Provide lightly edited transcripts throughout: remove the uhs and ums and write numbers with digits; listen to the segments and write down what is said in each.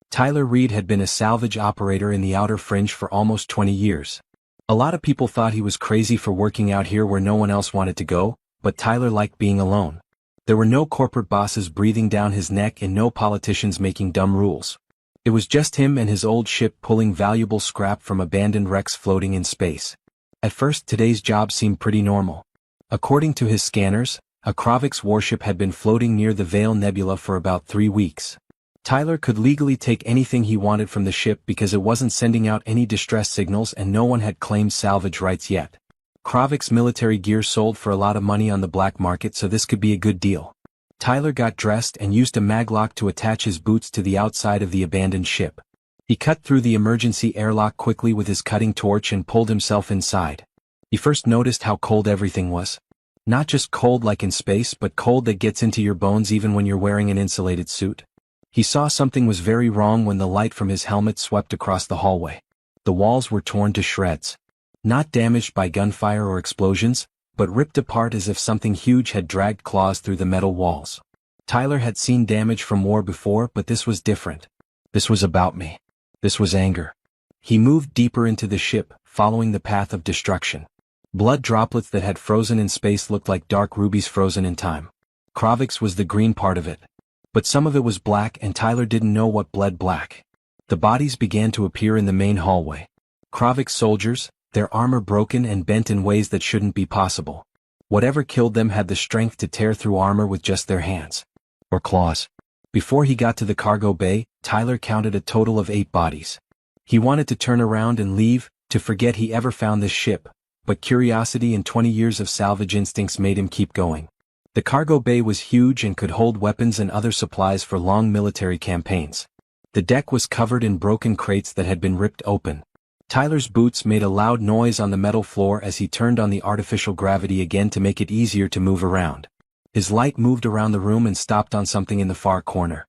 Tyler Reed had been a salvage operator in the outer fringe for almost 20 years. A lot of people thought he was crazy for working out here where no one else wanted to go, but Tyler liked being alone. There were no corporate bosses breathing down his neck and no politicians making dumb rules. It was just him and his old ship pulling valuable scrap from abandoned wrecks floating in space. At first, today's job seemed pretty normal. According to his scanners, a Kravix warship had been floating near the Vale Nebula for about 3 weeks. Tyler could legally take anything he wanted from the ship because it wasn't sending out any distress signals and no one had claimed salvage rights yet. Kravix military gear sold for a lot of money on the black market, so this could be a good deal. Tyler got dressed and used a maglock to attach his boots to the outside of the abandoned ship. He cut through the emergency airlock quickly with his cutting torch and pulled himself inside. He first noticed how cold everything was. Not just cold like in space, but cold that gets into your bones even when you're wearing an insulated suit. He saw something was very wrong when the light from his helmet swept across the hallway. The walls were torn to shreds. Not damaged by gunfire or explosions, but ripped apart as if something huge had dragged claws through the metal walls. Tyler had seen damage from war before, but this was different. This was about me. This was anger. He moved deeper into the ship, following the path of destruction. Blood droplets that had frozen in space looked like dark rubies frozen in time. Kravix was the green part of it. But some of it was black and Tyler didn't know what bled black. The bodies began to appear in the main hallway. Kravix soldiers, their armor broken and bent in ways that shouldn't be possible. Whatever killed them had the strength to tear through armor with just their hands. Or claws. Before he got to the cargo bay, Tyler counted a total of 8 bodies. He wanted to turn around and leave, to forget he ever found this ship, but curiosity and 20 years of salvage instincts made him keep going. The cargo bay was huge and could hold weapons and other supplies for long military campaigns. The deck was covered in broken crates that had been ripped open. Tyler's boots made a loud noise on the metal floor as he turned on the artificial gravity again to make it easier to move around. His light moved around the room and stopped on something in the far corner.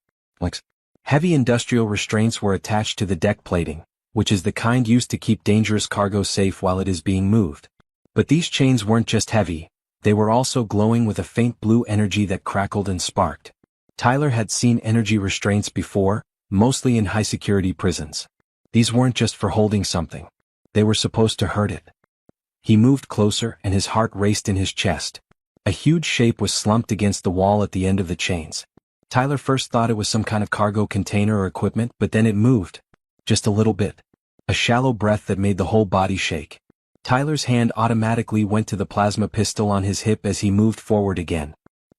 Heavy industrial restraints were attached to the deck plating, which is the kind used to keep dangerous cargo safe while it is being moved. But these chains weren't just heavy. They were also glowing with a faint blue energy that crackled and sparked. Tyler had seen energy restraints before, mostly in high-security prisons. These weren't just for holding something. They were supposed to hurt it. He moved closer and his heart raced in his chest. A huge shape was slumped against the wall at the end of the chains. Tyler first thought it was some kind of cargo container or equipment, but then it moved. Just a little bit. A shallow breath that made the whole body shake. Tyler's hand automatically went to the plasma pistol on his hip as he moved forward again.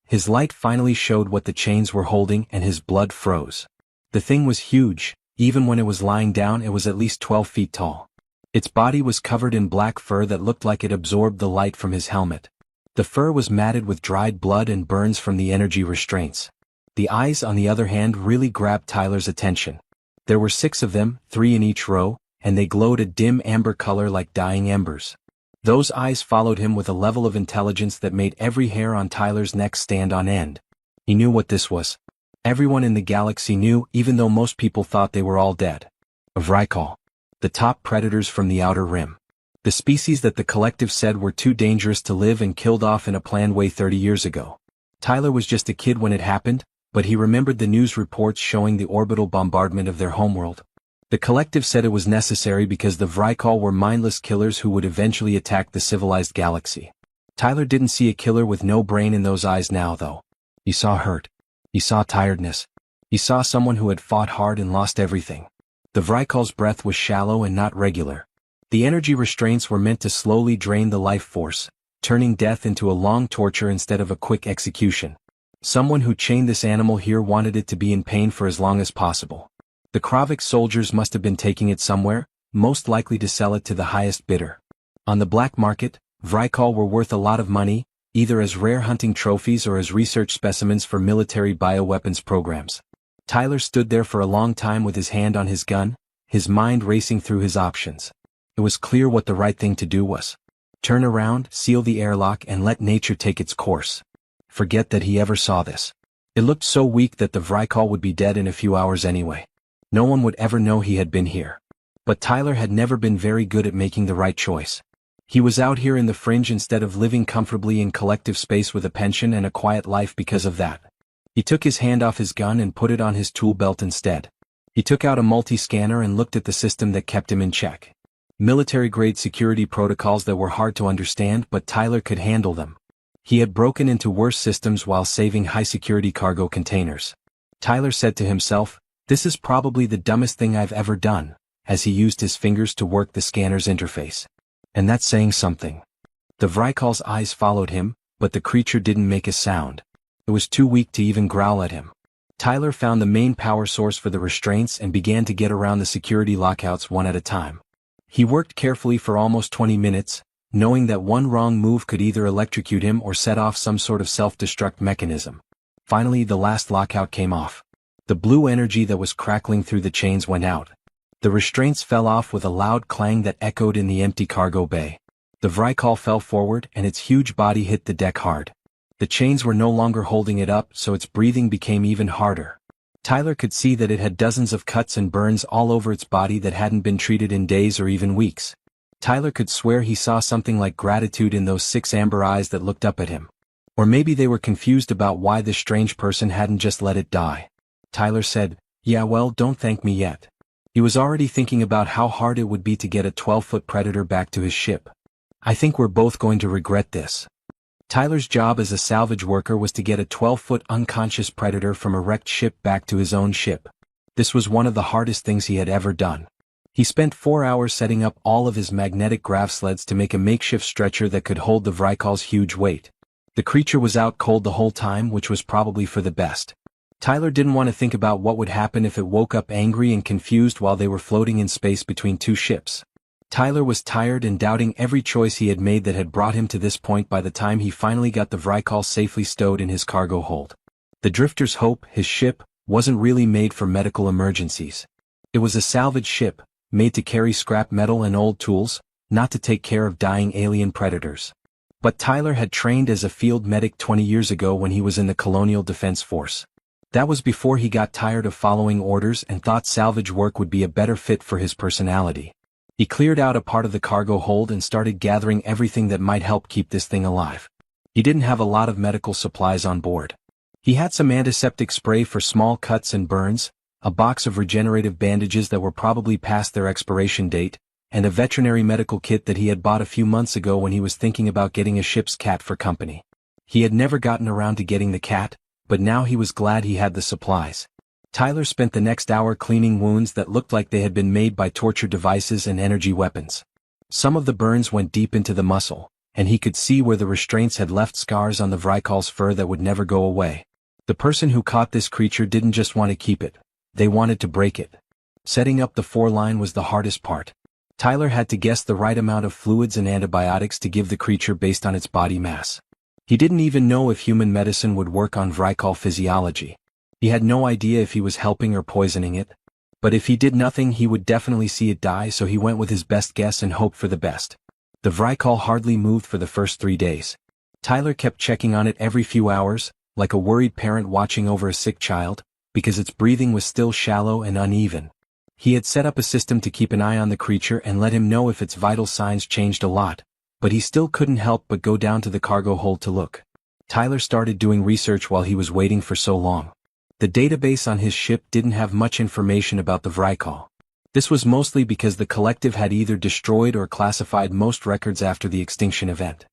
His light finally showed what the chains were holding and his blood froze. The thing was huge. Even when it was lying down, it was at least 12 feet tall. Its body was covered in black fur that looked like it absorbed the light from his helmet. The fur was matted with dried blood and burns from the energy restraints. The eyes, on the other hand, really grabbed Tyler's attention. There were 6 of them, 3 in each row, and they glowed a dim amber color like dying embers. Those eyes followed him with a level of intelligence that made every hair on Tyler's neck stand on end. He knew what this was. Everyone in the galaxy knew, even though most people thought they were all dead. A Vrykal. The top predators from the outer rim. The species that the collective said were too dangerous to live and killed off in a planned way 30 years ago. Tyler was just a kid when it happened, but he remembered the news reports showing the orbital bombardment of their homeworld. The collective said it was necessary because the Vrykal were mindless killers who would eventually attack the civilized galaxy. Tyler didn't see a killer with no brain in those eyes now, though. He saw hurt. He saw tiredness. He saw someone who had fought hard and lost everything. The Vrykal's breath was shallow and not regular. The energy restraints were meant to slowly drain the life force, turning death into a long torture instead of a quick execution. Someone who chained this animal here wanted it to be in pain for as long as possible. The Kravix soldiers must have been taking it somewhere, most likely to sell it to the highest bidder. On the black market, Vrykal were worth a lot of money, either as rare hunting trophies or as research specimens for military bioweapons programs. Tyler stood there for a long time with his hand on his gun, his mind racing through his options. It was clear what the right thing to do was. Turn around, seal the airlock, and let nature take its course. Forget that he ever saw this. It looked so weak that the Vrykal would be dead in a few hours anyway. No one would ever know he had been here. But Tyler had never been very good at making the right choice. He was out here in the fringe instead of living comfortably in collective space with a pension and a quiet life because of that. He took his hand off his gun and put it on his tool belt instead. He took out a multi-scanner and looked at the system that kept him in check. Military-grade security protocols that were hard to understand, but Tyler could handle them. He had broken into worse systems while saving high-security cargo containers. Tyler said to himself, "This is probably the dumbest thing I've ever done," as he used his fingers to work the scanner's interface. And that's saying something. The Vrikal's eyes followed him, but the creature didn't make a sound. It was too weak to even growl at him. Tyler found the main power source for the restraints and began to get around the security lockouts one at a time. He worked carefully for almost 20 minutes, knowing that one wrong move could either electrocute him or set off some sort of self-destruct mechanism. Finally, the last lockout came off. The blue energy that was crackling through the chains went out. The restraints fell off with a loud clang that echoed in the empty cargo bay. The Vrikal fell forward and its huge body hit the deck hard. The chains were no longer holding it up, so its breathing became even harder. Tyler could see that it had dozens of cuts and burns all over its body that hadn't been treated in days or even weeks. Tyler could swear he saw something like gratitude in those 6 amber eyes that looked up at him. Or maybe they were confused about why this strange person hadn't just let it die. Tyler said, "Yeah, well, don't thank me yet." He was already thinking about how hard it would be to get a 12-foot predator back to his ship. "I think we're both going to regret this." Tyler's job as a salvage worker was to get a 12-foot unconscious predator from a wrecked ship back to his own ship. This was one of the hardest things he had ever done. He spent 4 hours setting up all of his magnetic grav sleds to make a makeshift stretcher that could hold the Vrikal's huge weight. The creature was out cold the whole time, which was probably for the best. Tyler didn't want to think about what would happen if it woke up angry and confused while they were floating in space between 2 ships. Tyler was tired and doubting every choice he had made that had brought him to this point by the time he finally got the Vrikal safely stowed in his cargo hold. The Drifter's Hope, his ship, wasn't really made for medical emergencies. It was a salvage ship, made to carry scrap metal and old tools, not to take care of dying alien predators. But Tyler had trained as a field medic 20 years ago when he was in the Colonial Defense Force. That was before he got tired of following orders and thought salvage work would be a better fit for his personality. He cleared out a part of the cargo hold and started gathering everything that might help keep this thing alive. He didn't have a lot of medical supplies on board. He had some antiseptic spray for small cuts and burns, a box of regenerative bandages that were probably past their expiration date, and a veterinary medical kit that he had bought a few months ago when he was thinking about getting a ship's cat for company. He had never gotten around to getting the cat, but now he was glad he had the supplies. Tyler spent the next hour cleaning wounds that looked like they had been made by torture devices and energy weapons. Some of the burns went deep into the muscle, and he could see where the restraints had left scars on the Vrikal's fur that would never go away. The person who caught this creature didn't just want to keep it, they wanted to break it. Setting up the 4-line was the hardest part. Tyler had to guess the right amount of fluids and antibiotics to give the creature based on its body mass. He didn't even know if human medicine would work on Vrikal physiology. He had no idea if he was helping or poisoning it. But if he did nothing, he would definitely see it die, so he went with his best guess and hoped for the best. The Vrikal hardly moved for the first 3 days. Tyler kept checking on it every few hours, like a worried parent watching over a sick child, because its breathing was still shallow and uneven. He had set up a system to keep an eye on the creature and let him know if its vital signs changed a lot, but he still couldn't help but go down to the cargo hold to look. Tyler started doing research while he was waiting for so long. The database on his ship didn't have much information about the Vrikal. This was mostly because the collective had either destroyed or classified most records after the extinction event.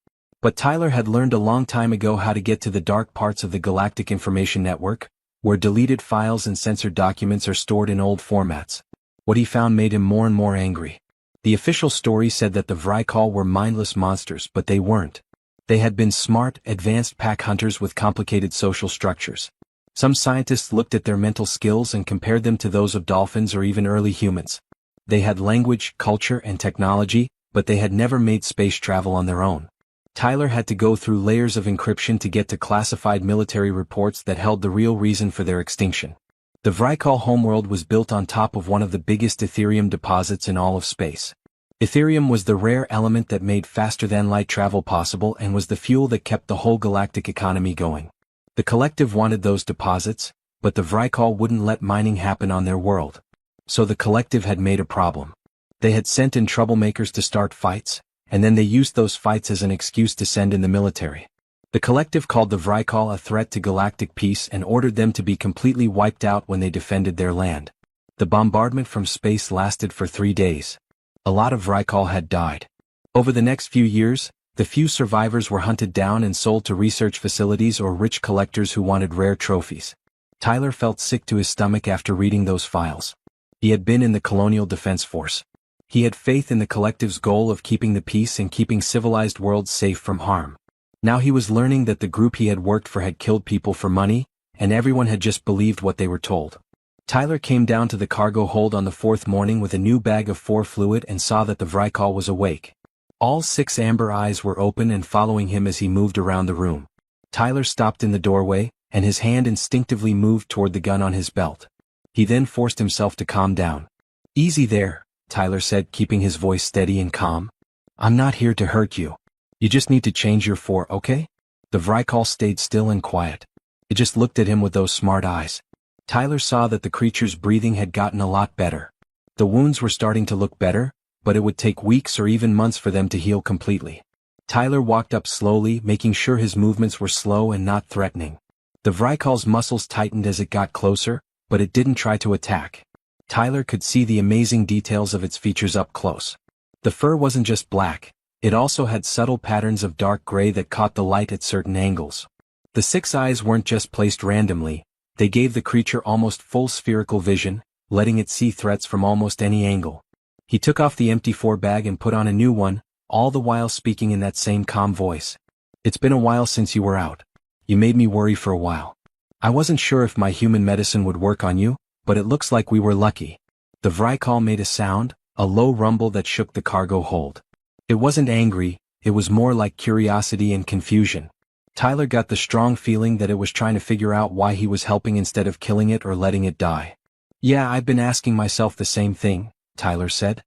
But Tyler had learned a long time ago how to get to the dark parts of the Galactic Information Network, where deleted files and censored documents are stored in old formats. What he found made him more and more angry. The official story said that the Vrikal were mindless monsters, but they weren't. They had been smart, advanced pack hunters with complicated social structures. Some scientists looked at their mental skills and compared them to those of dolphins or even early humans. They had language, culture, and technology, but they had never made space travel on their own. Tyler had to go through layers of encryption to get to classified military reports that held the real reason for their extinction. The Vrikal homeworld was built on top of one of the biggest Ethereum deposits in all of space. Ethereum was the rare element that made faster-than-light travel possible and was the fuel that kept the whole galactic economy going. The collective wanted those deposits, but the Vrikal wouldn't let mining happen on their world. So the collective had made a problem. They had sent in troublemakers to start fights, and then they used those fights as an excuse to send in the military. The collective called the Vrikal a threat to galactic peace and ordered them to be completely wiped out when they defended their land. The bombardment from space lasted for 3 days. A lot of Vrykal had died. Over the next few years, the few survivors were hunted down and sold to research facilities or rich collectors who wanted rare trophies. Tyler felt sick to his stomach after reading those files. He had been in the Colonial Defense Force. He had faith in the collective's goal of keeping the peace and keeping civilized worlds safe from harm. Now he was learning that the group he had worked for had killed people for money, and everyone had just believed what they were told. Tyler came down to the cargo hold on the 4th morning with a new bag of 4 fluid and saw that the Vrykal was awake. All 6 amber eyes were open and following him as he moved around the room. Tyler stopped in the doorway, and his hand instinctively moved toward the gun on his belt. He then forced himself to calm down. "Easy there," Tyler said, keeping his voice steady and calm. "I'm not here to hurt you. You just need to change your 4, okay?" The Vrykal stayed still and quiet. It just looked at him with those smart eyes. Tyler saw that the creature's breathing had gotten a lot better. The wounds were starting to look better, but it would take weeks or even months for them to heal completely. Tyler walked up slowly, making sure his movements were slow and not threatening. The Vrykal's muscles tightened as it got closer, but it didn't try to attack. Tyler could see the amazing details of its features up close. The fur wasn't just black, it also had subtle patterns of dark gray that caught the light at certain angles. The 6 eyes weren't just placed randomly, they gave the creature almost full spherical vision, letting it see threats from almost any angle. He took off the empty 4 bag and put on a new one, all the while speaking in that same calm voice. "It's been a while since you were out. You made me worry for a while. I wasn't sure if my human medicine would work on you, but it looks like we were lucky." The Vrykal made a sound, a low rumble that shook the cargo hold. It wasn't angry, it was more like curiosity and confusion. Tyler got the strong feeling that it was trying to figure out why he was helping instead of killing it or letting it die. "Yeah, I've been asking myself the same thing," Tyler said.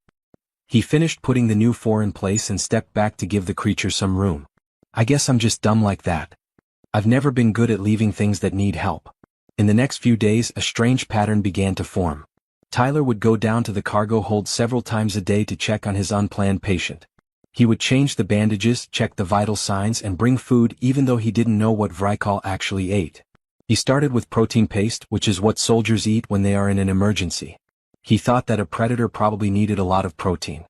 He finished putting the new 4 in place and stepped back to give the creature some room. "I guess I'm just dumb like that. I've never been good at leaving things that need help." In the next few days, a strange pattern began to form. Tyler would go down to the cargo hold several times a day to check on his unplanned patient. He would change the bandages, check the vital signs, and bring food even though he didn't know what Vrykal actually ate. He started with protein paste, which is what soldiers eat when they are in an emergency. He thought that a predator probably needed a lot of protein.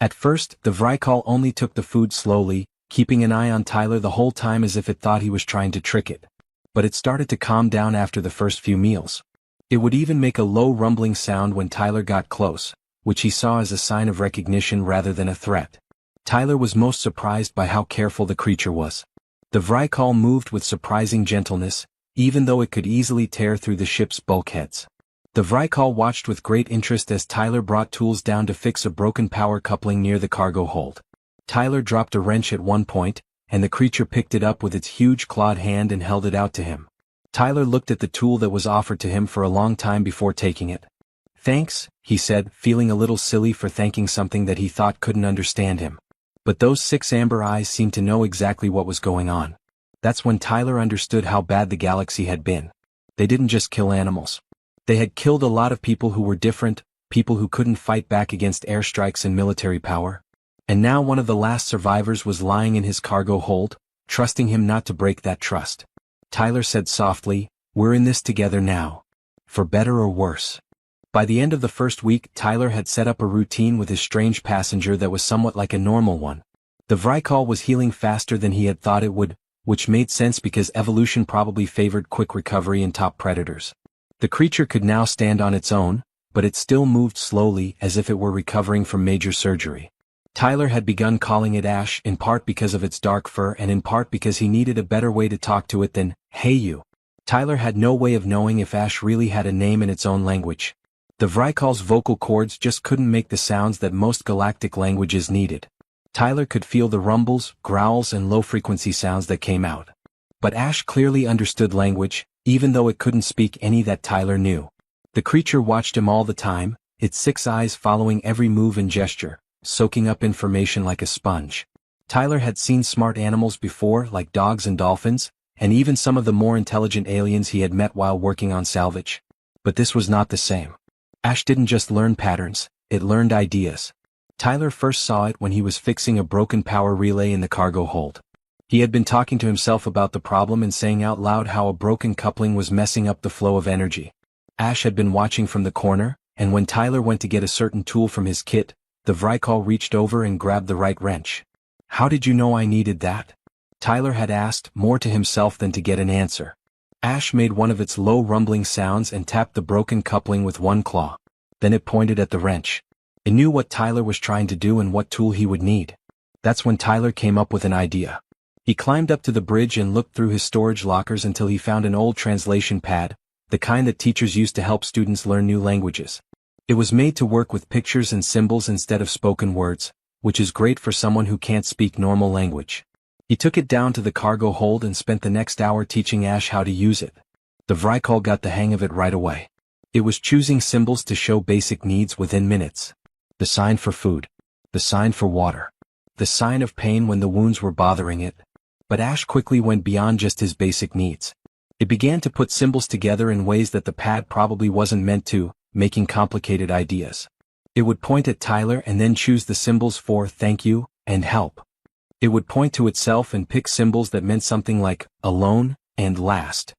At first, the Vrykal only took the food slowly, keeping an eye on Tyler the whole time as if it thought he was trying to trick it. But it started to calm down after the first few meals. It would even make a low rumbling sound when Tyler got close, which he saw as a sign of recognition rather than a threat. Tyler was most surprised by how careful the creature was. The Vrykal moved with surprising gentleness, even though it could easily tear through the ship's bulkheads. The Vrykal watched with great interest as Tyler brought tools down to fix a broken power coupling near the cargo hold. Tyler dropped a wrench at one point, and the creature picked it up with its huge clawed hand and held it out to him. Tyler looked at the tool that was offered to him for a long time before taking it. "Thanks," he said, feeling a little silly for thanking something that he thought couldn't understand him. But those 6 amber eyes seemed to know exactly what was going on. That's when Tyler understood how bad the galaxy had been. They didn't just kill animals. They had killed a lot of people who were different, people who couldn't fight back against airstrikes and military power. And now one of the last survivors was lying in his cargo hold, trusting him not to break that trust. Tyler said softly, "We're in this together now. For better or worse." By the end of the first week, Tyler had set up a routine with his strange passenger that was somewhat like a normal one. The Vrykal was healing faster than he had thought it would, which made sense because evolution probably favored quick recovery in top predators. The creature could now stand on its own, but it still moved slowly as if it were recovering from major surgery. Tyler had begun calling it Ash in part because of its dark fur and in part because he needed a better way to talk to it than, "Hey you." Tyler had no way of knowing if Ash really had a name in its own language. The Vrykal's vocal cords just couldn't make the sounds that most galactic languages needed. Tyler could feel the rumbles, growls and low-frequency sounds that came out. But Ash clearly understood language, even though it couldn't speak any that Tyler knew. The creature watched him all the time, its 6 eyes following every move and gesture, soaking up information like a sponge. Tyler had seen smart animals before, like dogs and dolphins, and even some of the more intelligent aliens he had met while working on salvage. But this was not the same. Ash didn't just learn patterns, it learned ideas. Tyler first saw it when he was fixing a broken power relay in the cargo hold. He had been talking to himself about the problem and saying out loud how a broken coupling was messing up the flow of energy. Ash had been watching from the corner, and when Tyler went to get a certain tool from his kit, the Vrykal reached over and grabbed the right wrench. "How did you know I needed that?" Tyler had asked, more to himself than to get an answer. Ash made one of its low rumbling sounds and tapped the broken coupling with one claw. Then it pointed at the wrench. It knew what Tyler was trying to do and what tool he would need. That's when Tyler came up with an idea. He climbed up to the bridge and looked through his storage lockers until he found an old translation pad, the kind that teachers use to help students learn new languages. It was made to work with pictures and symbols instead of spoken words, which is great for someone who can't speak normal language. He took it down to the cargo hold and spent the next hour teaching Ash how to use it. The Vrykal got the hang of it right away. It was choosing symbols to show basic needs within minutes. The sign for food. The sign for water. The sign of pain when the wounds were bothering it. But Ash quickly went beyond just his basic needs. It began to put symbols together in ways that the pad probably wasn't meant to, making complicated ideas. It would point at Tyler and then choose the symbols for thank you and help. It would point to itself and pick symbols that meant something like alone and last.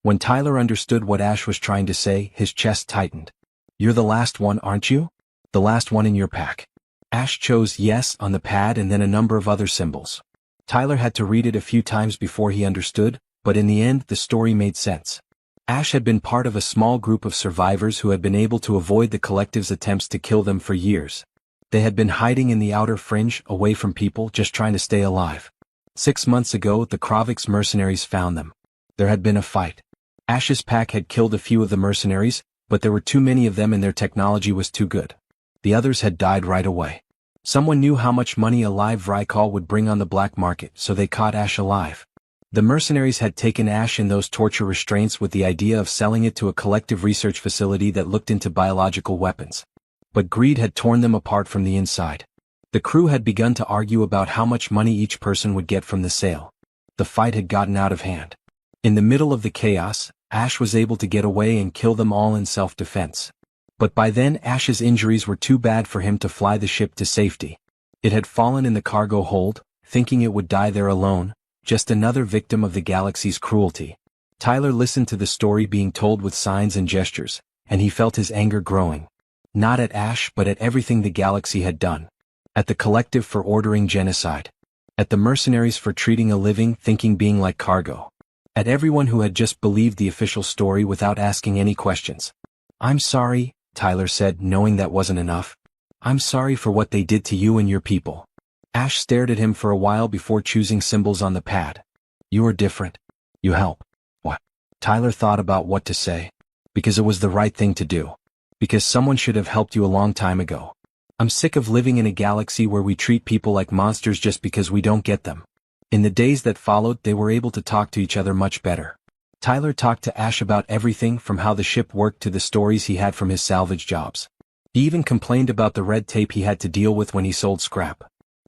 When Tyler understood what Ash was trying to say, his chest tightened. "You're the last one, aren't you? The last one in your pack." Ash chose yes on the pad and then a number of other symbols. Tyler had to read it a few times before he understood, but in the end the story made sense. Ash had been part of a small group of survivors who had been able to avoid the collective's attempts to kill them for years. They had been hiding in the outer fringe, away from people, just trying to stay alive. 6 months ago, the Kravix mercenaries found them. There had been a fight. Ash's pack had killed a few of the mercenaries, but there were too many of them and their technology was too good. The others had died right away. Someone knew how much money a live Vrykal would bring on the black market, so they caught Ash alive. The mercenaries had taken Ash in those torture restraints with the idea of selling it to a collective research facility that looked into biological weapons. But greed had torn them apart from the inside. The crew had begun to argue about how much money each person would get from the sale. The fight had gotten out of hand. In the middle of the chaos, Ash was able to get away and kill them all in self-defense. But by then Ash's injuries were too bad for him to fly the ship to safety. It had fallen in the cargo hold, thinking it would die there alone, just another victim of the galaxy's cruelty. Tyler listened to the story being told with signs and gestures, and he felt his anger growing. Not at Ash but at everything the galaxy had done. At the collective for ordering genocide. At the mercenaries for treating a living thinking being like cargo. At everyone who had just believed the official story without asking any questions. "I'm sorry," Tyler said, knowing that wasn't enough. "I'm sorry for what they did to you and your people." Ash stared at him for a while before choosing symbols on the pad. "You are different. You help." "What?" Tyler thought about what to say. "Because it was the right thing to do. Because someone should have helped you a long time ago. I'm sick of living in a galaxy where we treat people like monsters just because we don't get them." In the days that followed, they were able to talk to each other much better. Tyler talked to Ash about everything from how the ship worked to the stories he had from his salvage jobs. He even complained about the red tape he had to deal with when he sold scrap.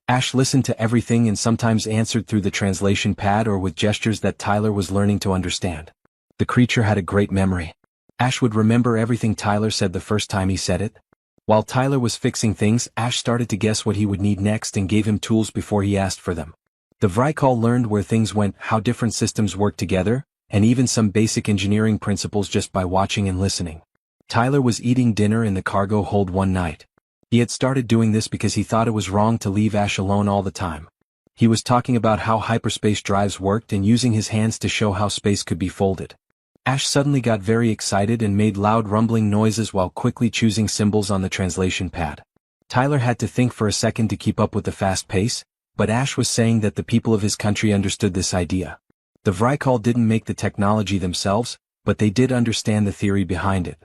Ash listened to everything and sometimes answered through the translation pad or with gestures that Tyler was learning to understand. The creature had a great memory. Ash would remember everything Tyler said the first time he said it. While Tyler was fixing things, Ash started to guess what he would need next and gave him tools before he asked for them. The Vrykal learned where things went, how different systems work together, and even some basic engineering principles just by watching and listening. Tyler was eating dinner in the cargo hold one night. He had started doing this because he thought it was wrong to leave Ash alone all the time. He was talking about how hyperspace drives worked and using his hands to show how space could be folded. Ash suddenly got very excited and made loud rumbling noises while quickly choosing symbols on the translation pad. Tyler had to think for a second to keep up with the fast pace, but Ash was saying that the people of his country understood this idea. The Vrykal didn't make the technology themselves, but they did understand the theory behind it.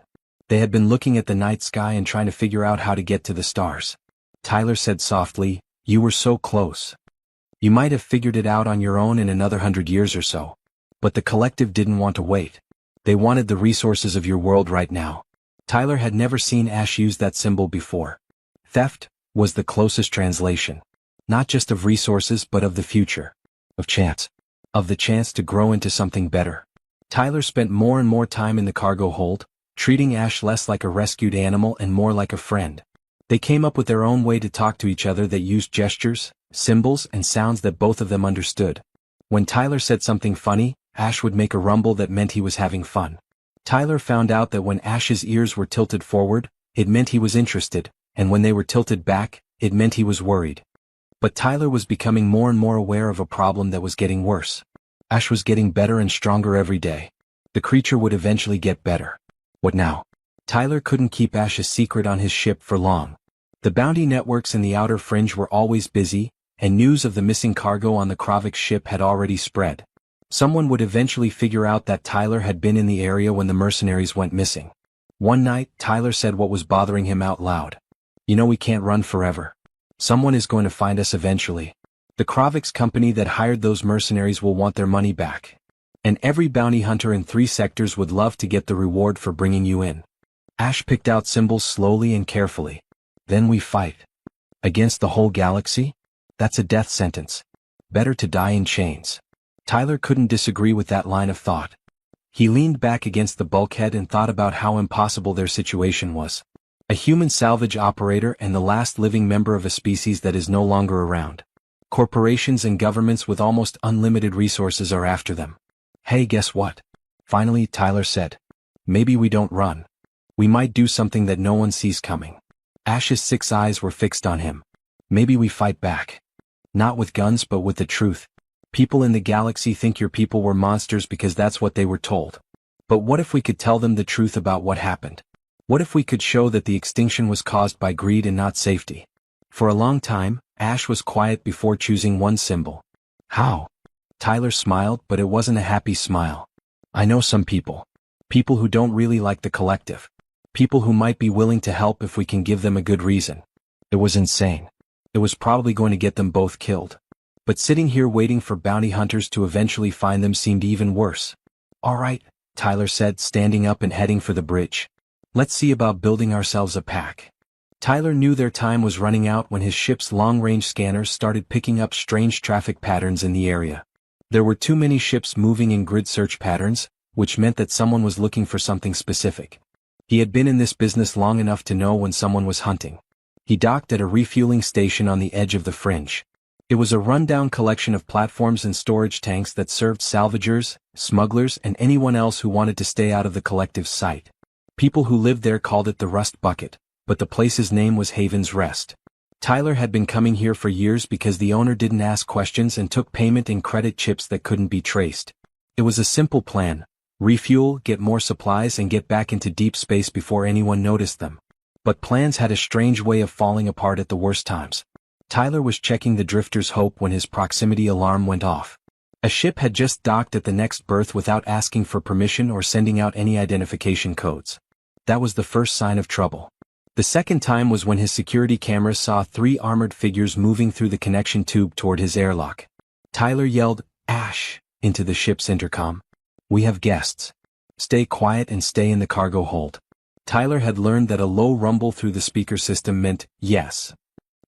They had been looking at the night sky and trying to figure out how to get to the stars. Tyler said softly, "You were so close. You might have figured it out on your own in another 100 years or so. But the collective didn't want to wait. They wanted the resources of your world right now." Tyler had never seen Ash use that symbol before. Theft was the closest translation. Not just of resources but of the future. Of chance. Of the chance to grow into something better. Tyler spent more and more time in the cargo hold, treating Ash less like a rescued animal and more like a friend. They came up with their own way to talk to each other that used gestures, symbols, and sounds that both of them understood. When Tyler said something funny, Ash would make a rumble that meant he was having fun. Tyler found out that when Ash's ears were tilted forward, it meant he was interested, and when they were tilted back, it meant he was worried. But Tyler was becoming more and more aware of a problem that was getting worse. Ash was getting better and stronger every day. The creature would eventually get better. What now? Tyler couldn't keep Ash a secret on his ship for long. The bounty networks in the outer fringe were always busy, and news of the missing cargo on the Kravik ship had already spread. Someone would eventually figure out that Tyler had been in the area when the mercenaries went missing. One night, Tyler said what was bothering him out loud. "You know we can't run forever. Someone is going to find us eventually. The Kravik's company that hired those mercenaries will want their money back. And every bounty hunter in 3 sectors would love to get the reward for bringing you in." Ash picked out symbols slowly and carefully. "Then we fight. Against the whole galaxy? That's a death sentence. Better to die in chains." Tyler couldn't disagree with that line of thought. He leaned back against the bulkhead and thought about how impossible their situation was. A human salvage operator and the last living member of a species that is no longer around. Corporations and governments with almost unlimited resources are after them. "Hey, guess what?" Finally, Tyler said. "Maybe we don't run. We might do something that no one sees coming." Ash's 6 eyes were fixed on him. "Maybe we fight back. Not with guns but with the truth. People in the galaxy think your people were monsters because that's what they were told. But what if we could tell them the truth about what happened? What if we could show that the extinction was caused by greed and not safety?" For a long time, Ash was quiet before choosing one symbol. "How?" Tyler smiled, but it wasn't a happy smile. "I know some people. People who don't really like the collective. People who might be willing to help if we can give them a good reason." It was insane. It was probably going to get them both killed. But sitting here waiting for bounty hunters to eventually find them seemed even worse. "All right," Tyler said, standing up and heading for the bridge. "Let's see about building ourselves a pack." Tyler knew their time was running out when his ship's long-range scanners started picking up strange traffic patterns in the area. There were too many ships moving in grid search patterns, which meant that someone was looking for something specific. He had been in this business long enough to know when someone was hunting. He docked at a refueling station on the edge of the fringe. It was a rundown collection of platforms and storage tanks that served salvagers, smugglers, and anyone else who wanted to stay out of the collective's sight. People who lived there called it the Rust Bucket, but the place's name was Haven's Rest. Tyler had been coming here for years because the owner didn't ask questions and took payment in credit chips that couldn't be traced. It was a simple plan: refuel, get more supplies, and get back into deep space before anyone noticed them. But plans had a strange way of falling apart at the worst times. Tyler was checking the drifter's hope when his proximity alarm went off. A ship had just docked at the next berth without asking for permission or sending out any identification codes. That was the first sign of trouble. The second time was when his security cameras saw 3 armored figures moving through the connection tube toward his airlock. Tyler yelled, "Ash," into the ship's intercom. "We have guests. Stay quiet and stay in the cargo hold." Tyler had learned that a low rumble through the speaker system meant yes.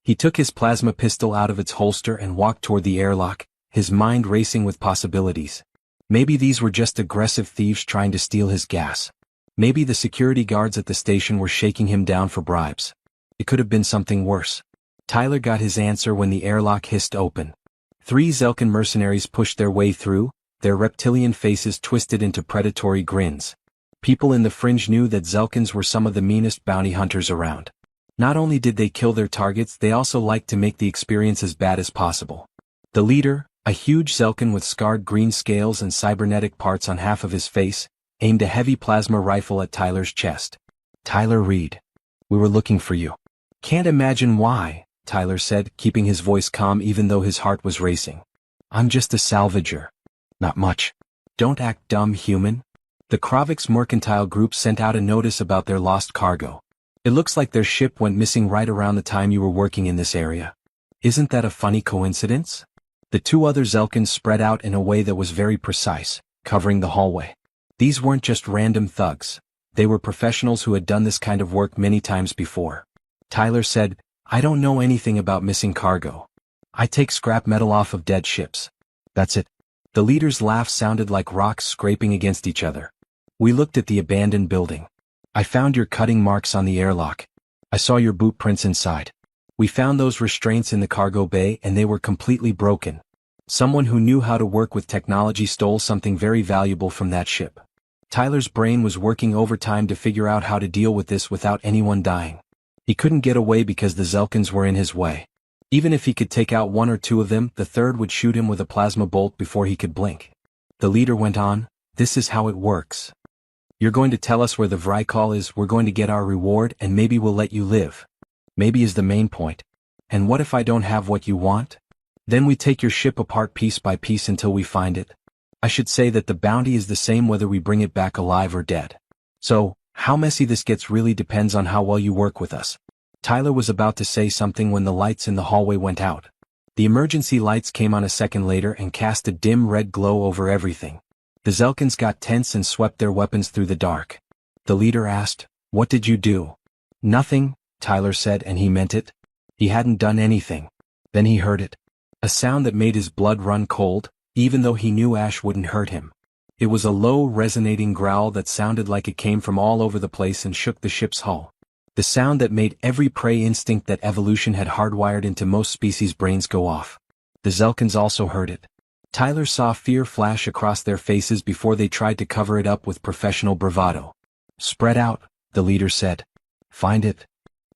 He took his plasma pistol out of its holster and walked toward the airlock, his mind racing with possibilities. Maybe these were just aggressive thieves trying to steal his gas. Maybe the security guards at the station were shaking him down for bribes. It could have been something worse. Tyler got his answer when the airlock hissed open. 3 Zelkan mercenaries pushed their way through, their reptilian faces twisted into predatory grins. People in the fringe knew that Zelkans were some of the meanest bounty hunters around. Not only did they kill their targets, they also liked to make the experience as bad as possible. The leader, a huge Zelkan with scarred green scales and cybernetic parts on half of his face, aimed a heavy plasma rifle at Tyler's chest. "Tyler Reed. We were looking for you." "Can't imagine why," Tyler said, keeping his voice calm even though his heart was racing. "I'm just a salvager." "Not much." "Don't act dumb, human." The Kravik's mercantile group sent out a notice about their lost cargo. It looks like their ship went missing right around the time you were working in this area. Isn't that a funny coincidence? The 2 other Zelkans spread out in a way that was very precise, covering the hallway. These weren't just random thugs. They were professionals who had done this kind of work many times before. Tyler said, "I don't know anything about missing cargo. I take scrap metal off of dead ships. That's it." The leader's laugh sounded like rocks scraping against each other. "We looked at the abandoned building. I found your cutting marks on the airlock. I saw your boot prints inside. We found those restraints in the cargo bay and they were completely broken. Someone who knew how to work with technology stole something very valuable from that ship." Tyler's brain was working overtime to figure out how to deal with this without anyone dying. He couldn't get away because the Zelkins were in his way. Even if he could take out one or two of them, the third would shoot him with a plasma bolt before he could blink. The leader went on, "This is how it works. You're going to tell us where the Vrykal is, we're going to get our reward, and maybe we'll let you live. Maybe is the main point. And what if I don't have what you want? Then we take your ship apart piece by piece until we find it. I should say that the bounty is the same whether we bring it back alive or dead. So, how messy this gets really depends on how well you work with us." Tyler was about to say something when the lights in the hallway went out. The emergency lights came on a second later and cast a dim red glow over everything. The Zelkins got tense and swept their weapons through the dark. The leader asked, "What did you do?" "Nothing," Tyler said, and he meant it. He hadn't done anything. Then he heard it. A sound that made his blood run cold, even though he knew Ash wouldn't hurt him. It was a low, resonating growl that sounded like it came from all over the place and shook the ship's hull. The sound that made every prey instinct that evolution had hardwired into most species' brains go off. The Zelkins also heard it. Tyler saw fear flash across their faces before they tried to cover it up with professional bravado. "Spread out," the leader said. "Find it."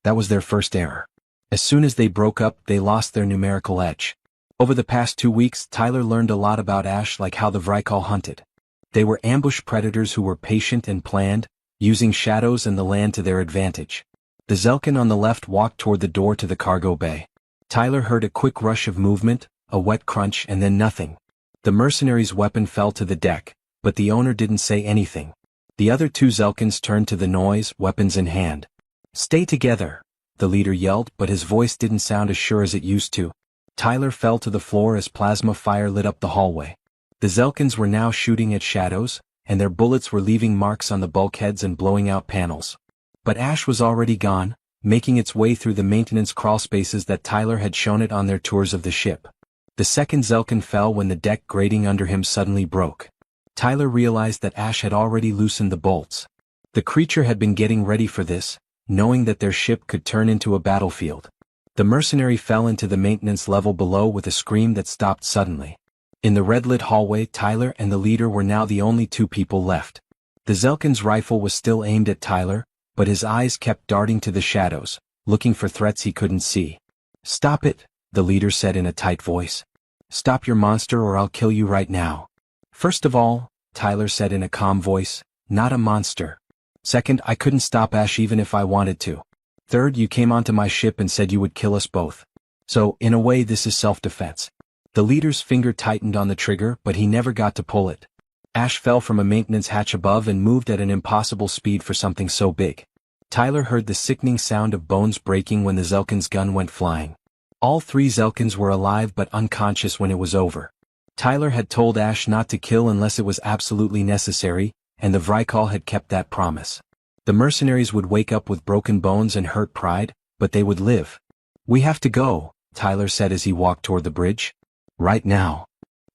That was their first error. As soon as they broke up, they lost their numerical edge. Over the past 2 weeks, Tyler learned a lot about Ash, like how the Vrykal hunted. They were ambush predators who were patient and planned, using shadows and the land to their advantage. The Zelkin on the left walked toward the door to the cargo bay. Tyler heard a quick rush of movement, a wet crunch, and then nothing. The mercenary's weapon fell to the deck, but the owner didn't say anything. The other two Zelkins turned to the noise, weapons in hand. "Stay together," the leader yelled, but his voice didn't sound as sure as it used to. Tyler fell to the floor as plasma fire lit up the hallway. The Zelkins were now shooting at shadows, and their bullets were leaving marks on the bulkheads and blowing out panels. But Ash was already gone, making its way through the maintenance crawlspaces that Tyler had shown it on their tours of the ship. The second Zelkin fell when the deck grating under him suddenly broke. Tyler realized that Ash had already loosened the bolts. The creature had been getting ready for this, knowing that their ship could turn into a battlefield. The mercenary fell into the maintenance level below with a scream that stopped suddenly. In the red-lit hallway, Tyler and the leader were now the only two people left. The Zelkin's rifle was still aimed at Tyler, but his eyes kept darting to the shadows, looking for threats he couldn't see. "Stop it," the leader said in a tight voice. "Stop your monster or I'll kill you right now." "First of all," Tyler said in a calm voice, "not a monster. Second, I couldn't stop Ash even if I wanted to. Third, you came onto my ship and said you would kill us both. So, in a way, this is self-defense." The leader's finger tightened on the trigger, but he never got to pull it. Ash fell from a maintenance hatch above and moved at an impossible speed for something so big. Tyler heard the sickening sound of bones breaking when the Zelkin's gun went flying. All three Zelkins were alive but unconscious when it was over. Tyler had told Ash not to kill unless it was absolutely necessary, and the Vrykal had kept that promise. The mercenaries would wake up with broken bones and hurt pride, but they would live. "We have to go," Tyler said as he walked toward the bridge. "Right now."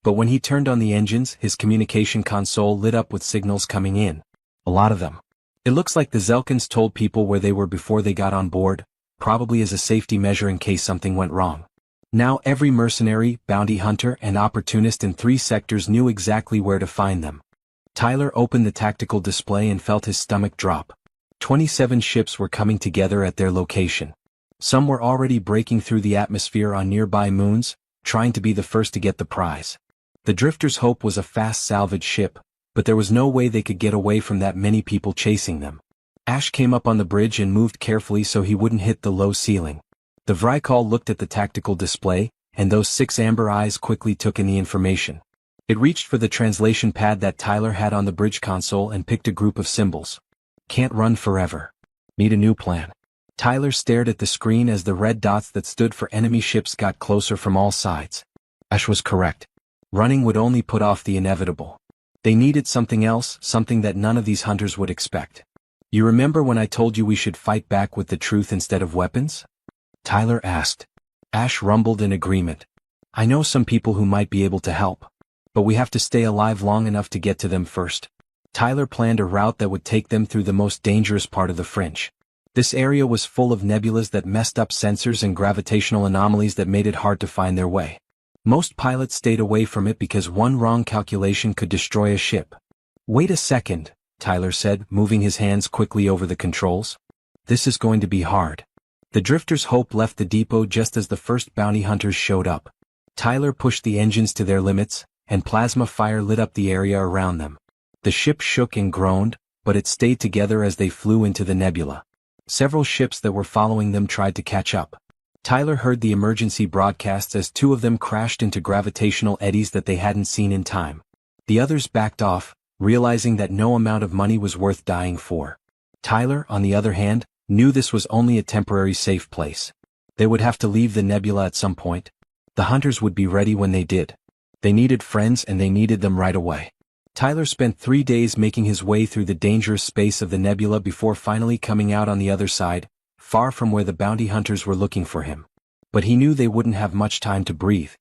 But when he turned on the engines, his communication console lit up with signals coming in. A lot of them. It looks like the Zelkins told people where they were before they got on board, probably as a safety measure in case something went wrong. Now every mercenary, bounty hunter, and opportunist in 3 sectors knew exactly where to find them. Tyler opened the tactical display and felt his stomach drop. 27 ships were coming together at their location. Some were already breaking through the atmosphere on nearby moons, trying to be the first to get the prize. The Drifter's hope was a fast salvage ship, but there was no way they could get away from that many people chasing them. Ash came up on the bridge and moved carefully so he wouldn't hit the low ceiling. The Vrykal looked at the tactical display, and those 6 amber eyes quickly took in the information. It reached for the translation pad that Tyler had on the bridge console and picked a group of symbols. "Can't run forever. Need a new plan." Tyler stared at the screen as the red dots that stood for enemy ships got closer from all sides. Ash was correct. Running would only put off the inevitable. They needed something else, something that none of these hunters would expect. "You remember when I told you we should fight back with the truth instead of weapons?" Tyler asked. Ash rumbled in agreement. "I know some people who might be able to help. But we have to stay alive long enough to get to them first." Tyler planned a route that would take them through the most dangerous part of the fringe. This area was full of nebulas that messed up sensors and gravitational anomalies that made it hard to find their way. Most pilots stayed away from it because one wrong calculation could destroy a ship. "Wait a second," Tyler said, moving his hands quickly over the controls. This is going to be hard. The drifter's hope left the depot just as the first bounty hunters showed up. Tyler pushed the engines to their limits, and plasma fire lit up the area around them. The ship shook and groaned, but it stayed together as they flew into the nebula. Several ships that were following them tried to catch up. Tyler heard the emergency broadcasts as two of them crashed into gravitational eddies that they hadn't seen in time. The others backed off, realizing that no amount of money was worth dying for. Tyler, on the other hand, knew this was only a temporary safe place. They would have to leave the nebula at some point. The hunters would be ready when they did. They needed friends and they needed them right away. Tyler spent 3 days making his way through the dangerous space of the nebula before finally coming out on the other side, far from where the bounty hunters were looking for him. But he knew they wouldn't have much time to breathe.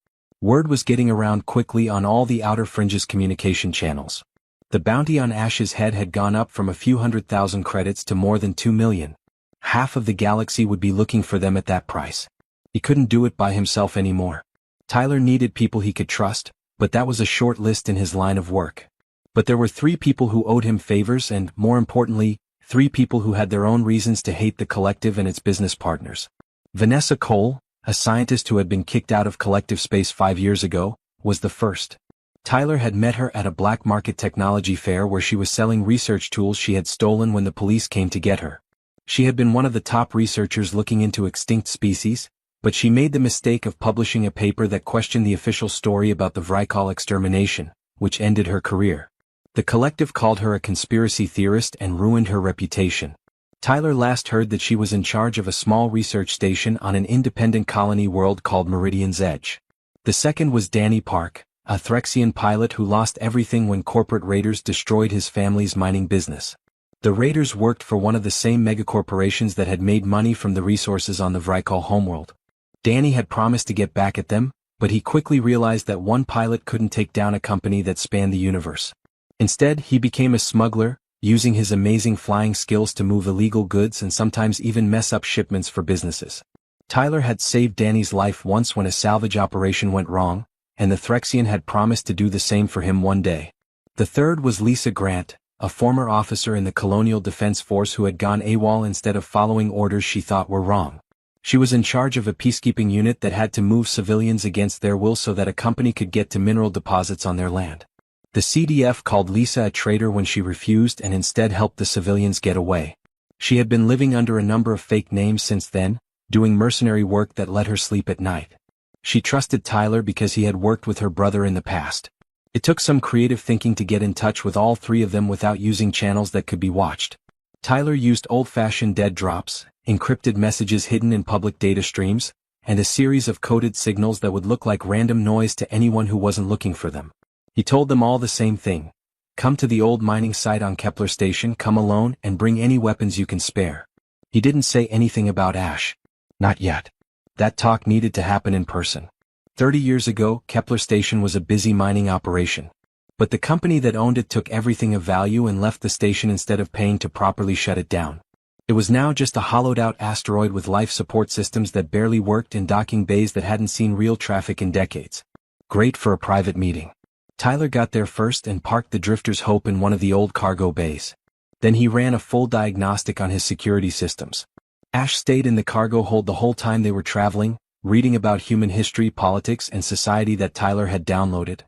Word was getting around quickly on all the outer fringes communication channels. The bounty on Ash's head had gone up from a few 100,000 credits to more than 2 million. Half of the galaxy would be looking for them at that price. He couldn't do it by himself anymore. Tyler needed people he could trust, but that was a short list in his line of work. But there were 3 people who owed him favors and, more importantly, 3 people who had their own reasons to hate the collective and its business partners. Vanessa Cole, a scientist who had been kicked out of collective space 5 years ago, was the first. Tyler had met her at a black market technology fair where she was selling research tools she had stolen when the police came to get her. She had been one of the top researchers looking into extinct species, but she made the mistake of publishing a paper that questioned the official story about the Vrykal extermination, which ended her career. The collective called her a conspiracy theorist and ruined her reputation. Tyler last heard that she was in charge of a small research station on an independent colony world called Meridian's Edge. The second was Danny Park, a Threxian pilot who lost everything when corporate raiders destroyed his family's mining business. The raiders worked for one of the same megacorporations that had made money from the resources on the Vrykal homeworld. Danny had promised to get back at them, but he quickly realized that one pilot couldn't take down a company that spanned the universe. Instead, he became a smuggler, using his amazing flying skills to move illegal goods and sometimes even mess up shipments for businesses. Tyler had saved Danny's life once when a salvage operation went wrong, and the Threxian had promised to do the same for him one day. The third was Lisa Grant, a former officer in the Colonial Defense Force who had gone AWOL instead of following orders she thought were wrong. She was in charge of a peacekeeping unit that had to move civilians against their will so that a company could get to mineral deposits on their land. The CDF called Lisa a traitor when she refused and instead helped the civilians get away. She had been living under a number of fake names since then, doing mercenary work that let her sleep at night. She trusted Tyler because he had worked with her brother in the past. It took some creative thinking to get in touch with all 3 of them without using channels that could be watched. Tyler used old-fashioned dead drops, encrypted messages hidden in public data streams, and a series of coded signals that would look like random noise to anyone who wasn't looking for them. He told them all the same thing. Come to the old mining site on Kepler Station, come alone, and bring any weapons you can spare. He didn't say anything about Ash. Not yet. That talk needed to happen in person. 30 years ago, Kepler Station was a busy mining operation. But the company that owned it took everything of value and left the station instead of paying to properly shut it down. It was now just a hollowed-out asteroid with life support systems that barely worked in docking bays that hadn't seen real traffic in decades. Great for a private meeting. Tyler got there first and parked the Drifter's Hope in one of the old cargo bays. Then he ran a full diagnostic on his security systems. Ash stayed in the cargo hold the whole time they were traveling, reading about human history, politics, and society that Tyler had downloaded.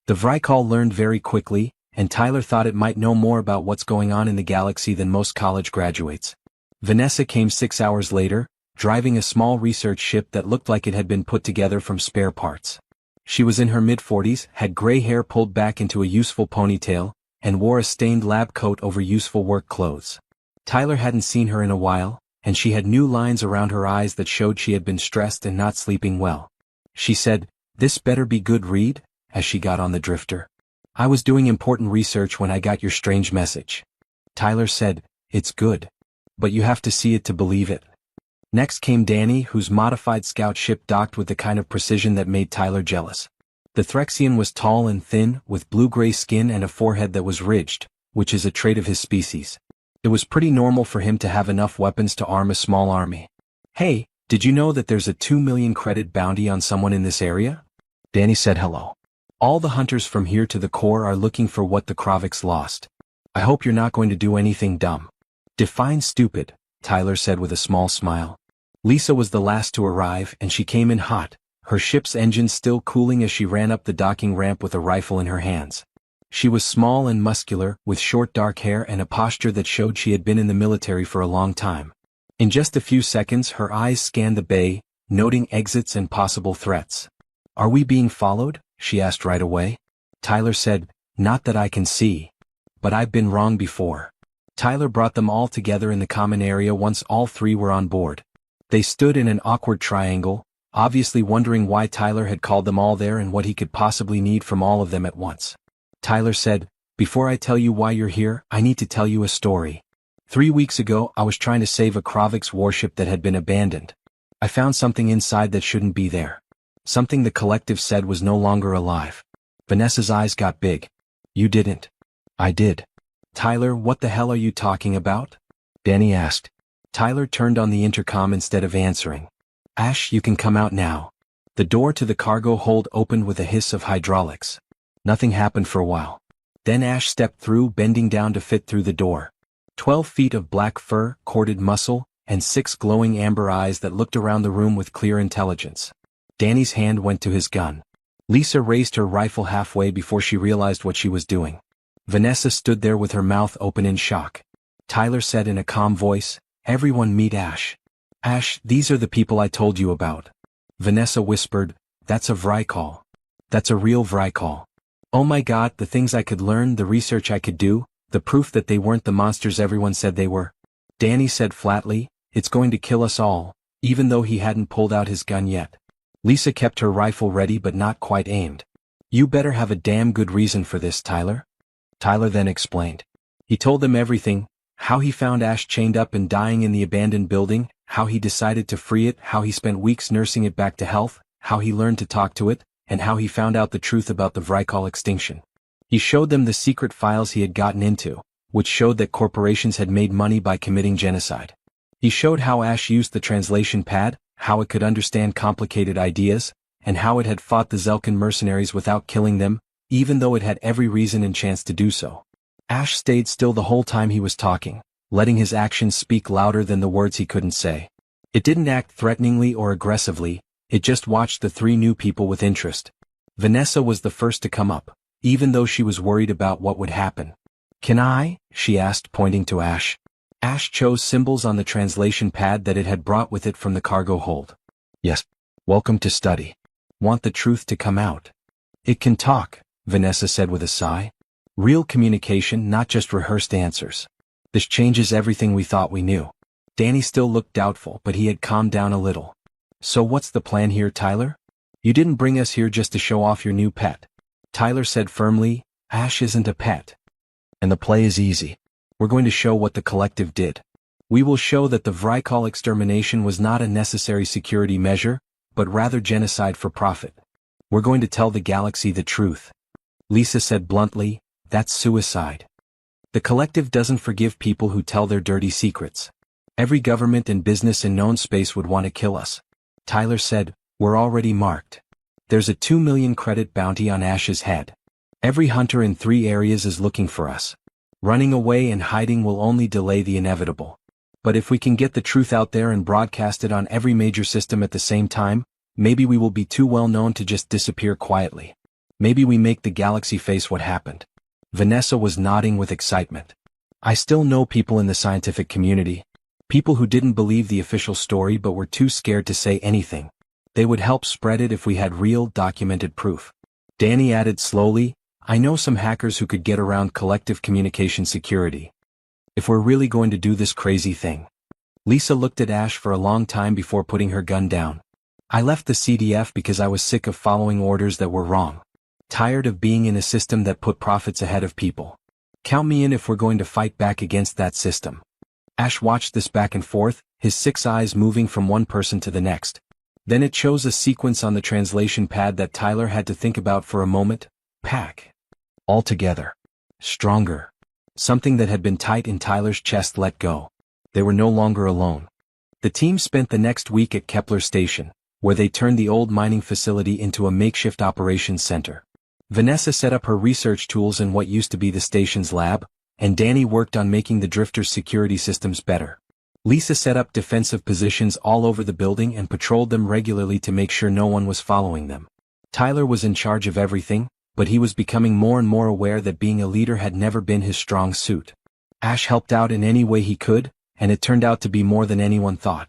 The Vrykal learned very quickly, and Tyler thought it might know more about what's going on in the galaxy than most college graduates. Vanessa came 6 hours later, driving a small research ship that looked like it had been put together from spare parts. She was in her mid-40s, had gray hair pulled back into a useful ponytail, and wore a stained lab coat over useful work clothes. Tyler hadn't seen her in a while, and she had new lines around her eyes that showed she had been stressed and not sleeping well. She said, "This better be good read," as she got on the Drifter. "I was doing important research when I got your strange message." Tyler said, "It's good. But you have to see it to believe it." Next came Danny, whose modified scout ship docked with the kind of precision that made Tyler jealous. The Threxian was tall and thin, with blue-gray skin and a forehead that was ridged, which is a trait of his species. It was pretty normal for him to have enough weapons to arm a small army. "Hey, did you know that there's a 2 million credit bounty on someone in this area?" Danny said hello. "All the hunters from here to the core are looking for what the Kroviks lost. I hope you're not going to do anything dumb. Define stupid, Tyler said with a small smile. Lisa was the last to arrive and she came in hot, her ship's engine still cooling as she ran up the docking ramp with a rifle in her hands. She was small and muscular, with short dark hair and a posture that showed she had been in the military for a long time. In just a few seconds her eyes scanned the bay, noting exits and possible threats. Are we being followed? She asked right away. Tyler said, not that I can see. But I've been wrong before. Tyler brought them all together in the common area once all three were on board. They stood in an awkward triangle, obviously wondering why Tyler had called them all there and what he could possibly need from all of them at once. Tyler said, before I tell you why you're here, I need to tell you a story. 3 weeks ago I was trying to save a Kravix warship that had been abandoned. I found something inside that shouldn't be there. Something the collective said was no longer alive. Vanessa's eyes got big. You didn't. I did. Tyler, what the hell are you talking about? Danny asked. Tyler turned on the intercom instead of answering. Ash, you can come out now. The door to the cargo hold opened with a hiss of hydraulics. Nothing happened for a while. Then Ash stepped through, bending down to fit through the door. 12 feet of black fur, corded muscle, and 6 glowing amber eyes that looked around the room with clear intelligence. Danny's hand went to his gun. Lisa raised her rifle halfway before she realized what she was doing. Vanessa stood there with her mouth open in shock. Tyler said in a calm voice, everyone meet Ash. Ash, these are the people I told you about. Vanessa whispered, that's a Vrykal. That's a real Vrykal. Oh my god, the things I could learn, the research I could do, the proof that they weren't the monsters everyone said they were. Danny said flatly, it's going to kill us all, even though he hadn't pulled out his gun yet. Lisa kept her rifle ready but not quite aimed. You better have a damn good reason for this, Tyler. Tyler then explained. He told them everything, how he found Ash chained up and dying in the abandoned building, how he decided to free it, how he spent weeks nursing it back to health, how he learned to talk to it, and how he found out the truth about the Vrykal extinction. He showed them the secret files he had gotten into, which showed that corporations had made money by committing genocide. He showed how Ash used the translation pad, how it could understand complicated ideas, and how it had fought the Zelkin mercenaries without killing them, even though it had every reason and chance to do so. Ash stayed still the whole time he was talking, letting his actions speak louder than the words he couldn't say. It didn't act threateningly or aggressively, it just watched the 3 new people with interest. Vanessa was the first to come up, even though she was worried about what would happen. Can I? She asked, pointing to Ash. Ash chose symbols on the translation pad that it had brought with it from the cargo hold. Yes. Welcome to study. Want the truth to come out. It can talk, Vanessa said with a sigh. Real communication, not just rehearsed answers. This changes everything we thought we knew. Danny still looked doubtful, but he had calmed down a little. So what's the plan here, Tyler? You didn't bring us here just to show off your new pet. Tyler said firmly, Ash isn't a pet. And the play is easy. We're going to show what the collective did. We will show that the Vrykal extermination was not a necessary security measure, but rather genocide for profit. We're going to tell the galaxy the truth. Lisa said bluntly, that's suicide. The collective doesn't forgive people who tell their dirty secrets. Every government and business in known space would want to kill us. Tyler said, we're already marked. There's a 2 million credit bounty on Ash's head. Every hunter in 3 areas is looking for us. Running away and hiding will only delay the inevitable. But if we can get the truth out there and broadcast it on every major system at the same time, maybe we will be too well known to just disappear quietly. Maybe we make the galaxy face what happened. Vanessa was nodding with excitement. I still know people in the scientific community. People who didn't believe the official story but were too scared to say anything. They would help spread it if we had real, documented proof. Danny added slowly, I know some hackers who could get around collective communication security. If we're really going to do this crazy thing. Lisa looked at Ash for a long time before putting her gun down. I left the CDF because I was sick of following orders that were wrong. Tired of being in a system that put profits ahead of people. Count me in if we're going to fight back against that system. Ash watched this back and forth, his 6 eyes moving from one person to the next. Then it chose a sequence on the translation pad that Tyler had to think about for a moment. Pack. All together. Stronger. Something that had been tight in Tyler's chest let go. They were no longer alone. The team spent the next week at Kepler Station, where they turned the old mining facility into a makeshift operations center. Vanessa set up her research tools in what used to be the station's lab, and Danny worked on making the drifters' security systems better. Lisa set up defensive positions all over the building and patrolled them regularly to make sure no one was following them. Tyler was in charge of everything, but he was becoming more and more aware that being a leader had never been his strong suit. Ash helped out in any way he could, and it turned out to be more than anyone thought.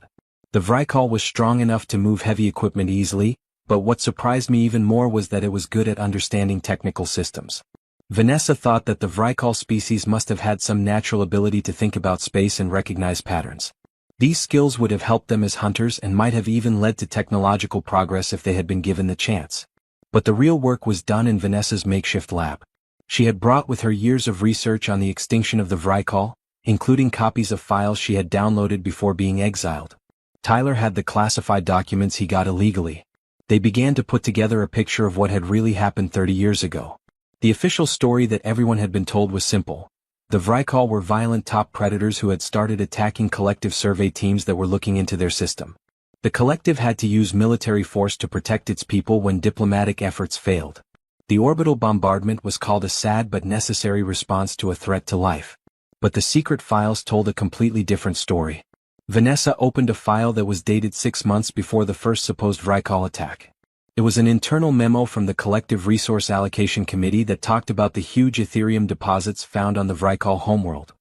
The Vrykal was strong enough to move heavy equipment easily, but what surprised me even more was that it was good at understanding technical systems. Vanessa thought that the Vrykal species must have had some natural ability to think about space and recognize patterns. These skills would have helped them as hunters and might have even led to technological progress if they had been given the chance. But the real work was done in Vanessa's makeshift lab. She had brought with her years of research on the extinction of the Vrykal, including copies of files she had downloaded before being exiled. Tyler had the classified documents he got illegally. They began to put together a picture of what had really happened 30 years ago. The official story that everyone had been told was simple. The Vrykal were violent top predators who had started attacking collective survey teams that were looking into their system. The collective had to use military force to protect its people when diplomatic efforts failed. The orbital bombardment was called a sad but necessary response to a threat to life. But the secret files told a completely different story. Vanessa opened a file that was dated 6 months before the first supposed Vrykal attack. It was an internal memo from the Collective Resource Allocation Committee that talked about the huge Ethereum deposits found on the Vrykal homeworld.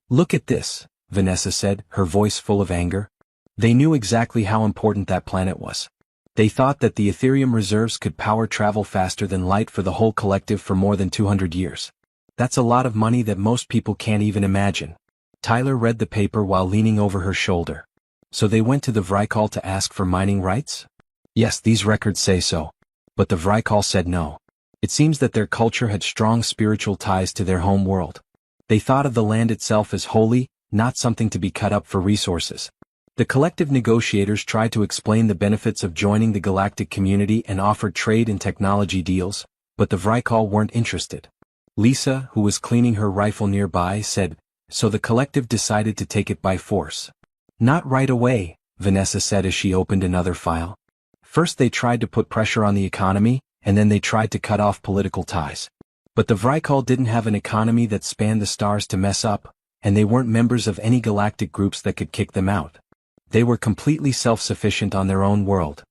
"Look at this," Vanessa said, her voice full of anger. They knew exactly how important that planet was. They thought that the Ethereum reserves could power travel faster than light for the whole collective for more than 200 years. That's a lot of money that most people can't even imagine. Tyler read the paper while leaning over her shoulder. So they went to the Vrykal to ask for mining rights? Yes, these records say so. But the Vrykal said no. It seems that their culture had strong spiritual ties to their home world. They thought of the land itself as holy, not something to be cut up for resources. The collective negotiators tried to explain the benefits of joining the galactic community and offered trade and technology deals, but the Vrykal weren't interested. Lisa, who was cleaning her rifle nearby, said, "So the collective decided to take it by force." "Not right away," Vanessa said as she opened another file. "First they tried to put pressure on the economy, and then they tried to cut off political ties. But the Vrykal didn't have an economy that spanned the stars to mess up, and they weren't members of any galactic groups that could kick them out. They were completely self-sufficient on their own world."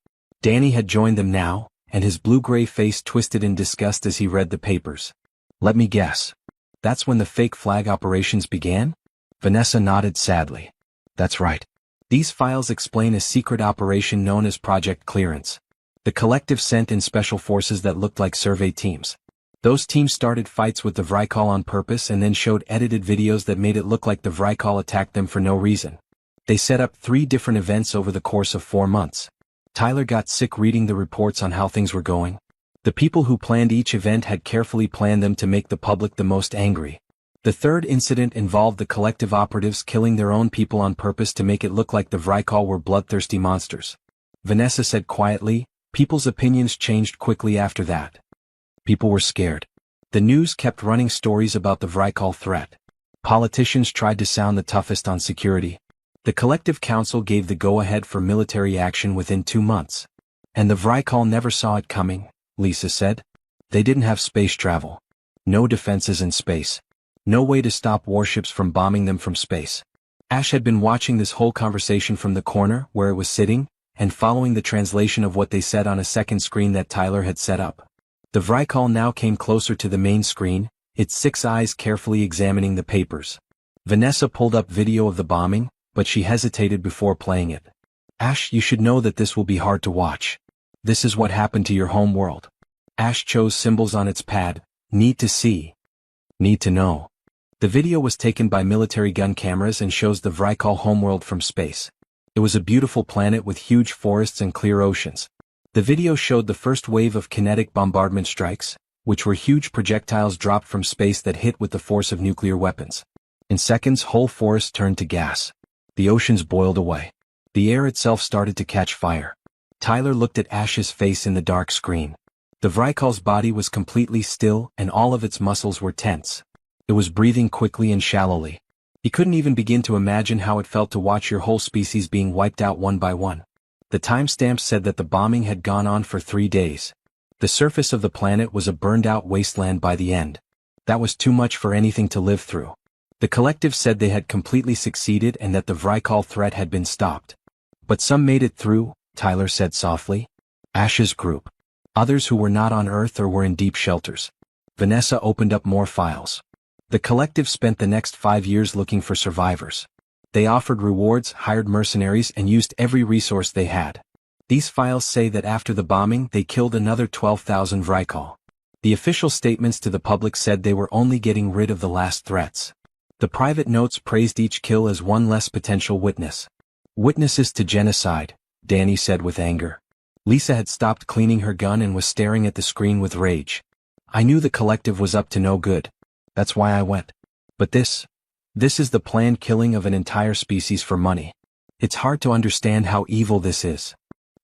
Danny had joined them now, and his blue-gray face twisted in disgust as he read the papers. "Let me guess. That's when the fake flag operations began?" Vanessa nodded sadly. "That's right. These files explain a secret operation known as Project Clearance. The collective sent in special forces that looked like survey teams. Those teams started fights with the Vrykal on purpose and then showed edited videos that made it look like the Vrykal attacked them for no reason. They set up 3 different events over the course of 4 months. Tyler got sick reading the reports on how things were going. The people who planned each event had carefully planned them to make the public the most angry. The third incident involved the collective operatives killing their own people on purpose to make it look like the Vrykal were bloodthirsty monsters. Vanessa said quietly, "People's opinions changed quickly after that. People were scared. The news kept running stories about the Vrykal threat. Politicians tried to sound the toughest on security. The Collective Council gave the go-ahead for military action within 2 months. And the Vrykal never saw it coming," Lisa said. "They didn't have space travel. No defenses in space. No way to stop warships from bombing them from space." Ash had been watching this whole conversation from the corner where it was sitting, and following the translation of what they said on a second screen that Tyler had set up. The Vrykal now came closer to the main screen, its 6 eyes carefully examining the papers. Vanessa pulled up video of the bombing, but she hesitated before playing it. "Ash, you should know that this will be hard to watch. This is what happened to your home world." Ash chose symbols on its pad. "Need to see. Need to know." The video was taken by military gun cameras and shows the Vrykal homeworld from space. It was a beautiful planet with huge forests and clear oceans. The video showed the first wave of kinetic bombardment strikes, which were huge projectiles dropped from space that hit with the force of nuclear weapons. In seconds, whole forests turned to gas. The oceans boiled away. The air itself started to catch fire. Tyler looked at Ash's face in the dark screen. The Vrykal's body was completely still and all of its muscles were tense. It was breathing quickly and shallowly. He couldn't even begin to imagine how it felt to watch your whole species being wiped out one by one. The timestamp said that the bombing had gone on for 3 days. The surface of the planet was a burned-out wasteland by the end. That was too much for anything to live through. The collective said they had completely succeeded and that the Vrykal threat had been stopped. But some made it through, Tyler said softly. Ash's group. Others who were not on Earth or were in deep shelters. Vanessa opened up more files. The collective spent the next 5 years looking for survivors. They offered rewards, hired mercenaries, and used every resource they had. These files say that after the bombing they killed another 12,000 Vrykal. The official statements to the public said they were only getting rid of the last threats. The private notes praised each kill as one less potential witness. Witnesses to genocide, Danny said with anger. Lisa had stopped cleaning her gun and was staring at the screen with rage. I knew the collective was up to no good. That's why I went. But this is the planned killing of an entire species for money. It's hard to understand how evil this is.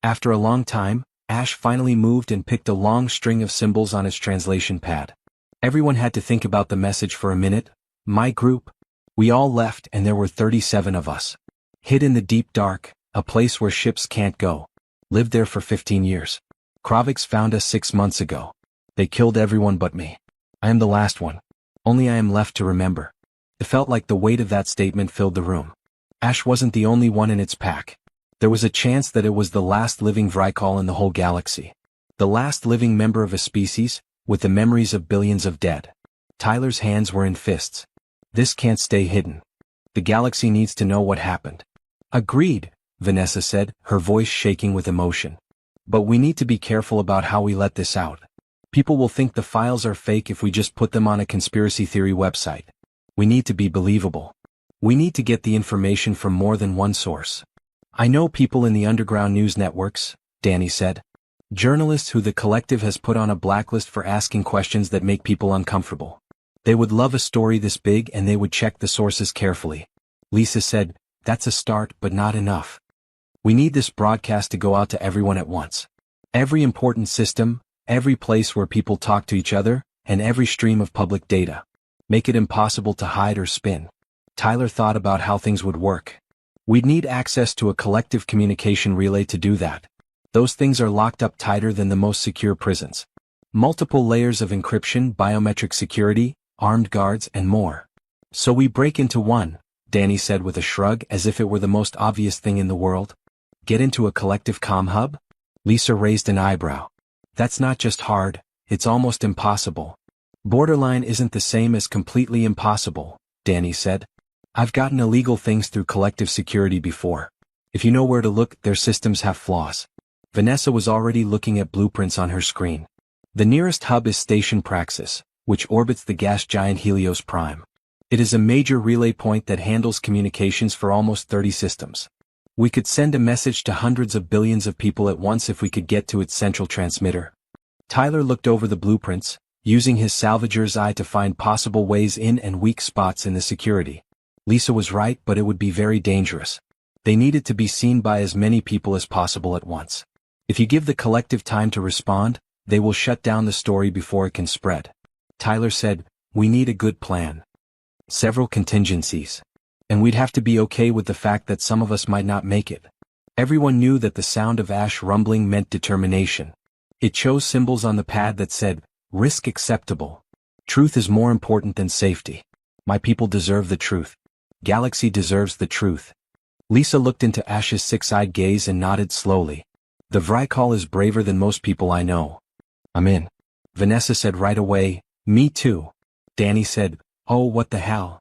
After a long time, Ash finally moved and picked a long string of symbols on his translation pad. Everyone had to think about the message for a minute. My group. We all left and there were 37 of us. Hid in the deep dark, a place where ships can't go. Lived there for 15 years. Kravix found us 6 months ago. They killed everyone but me. I am the last one. Only I am left to remember. It felt like the weight of that statement filled the room. Ash wasn't the only one in its pack. There was a chance that it was the last living Vrykal in the whole galaxy. The last living member of a species, with the memories of billions of dead. Tyler's hands were in fists. This can't stay hidden. The galaxy needs to know what happened. Agreed, Vanessa said, her voice shaking with emotion. But we need to be careful about how we let this out. People will think the files are fake if we just put them on a conspiracy theory website. We need to be believable. We need to get the information from more than one source. I know people in the underground news networks, Danny said. Journalists who the collective has put on a blacklist for asking questions that make people uncomfortable. They would love a story this big and they would check the sources carefully. Lisa said, that's a start but not enough. We need this broadcast to go out to everyone at once. Every important system, every place where people talk to each other, and every stream of public data. Make it impossible to hide or spin. Tyler thought about how things would work. We'd need access to a collective communication relay to do that. Those things are locked up tighter than the most secure prisons. Multiple layers of encryption, biometric security, armed guards, and more. So we break into one, Danny said with a shrug as if it were the most obvious thing in the world. Get into a collective comm hub? Lisa raised an eyebrow. That's not just hard, it's almost impossible. Borderline isn't the same as completely impossible, Danny said. I've gotten illegal things through collective security before. If you know where to look, their systems have flaws. Vanessa was already looking at blueprints on her screen. The nearest hub is Station Praxis, which orbits the gas giant Helios Prime. It is a major relay point that handles communications for almost 30 systems. We could send a message to hundreds of billions of people at once if we could get to its central transmitter. Tyler looked over the blueprints, using his salvager's eye to find possible ways in and weak spots in the security. Lisa was right, but it would be very dangerous. They needed to be seen by as many people as possible at once. If you give the collective time to respond, they will shut down the story before it can spread. Tyler said, we need a good plan. Several contingencies. And we'd have to be okay with the fact that some of us might not make it. Everyone knew that the sound of Ash rumbling meant determination. It chose symbols on the pad that said, risk acceptable. Truth is more important than safety. My people deserve the truth. Galaxy deserves the truth. Lisa looked into Ash's six-eyed gaze and nodded slowly. The Vrykal is braver than most people I know. I'm in. Vanessa said right away, me too. Danny said, oh what the hell.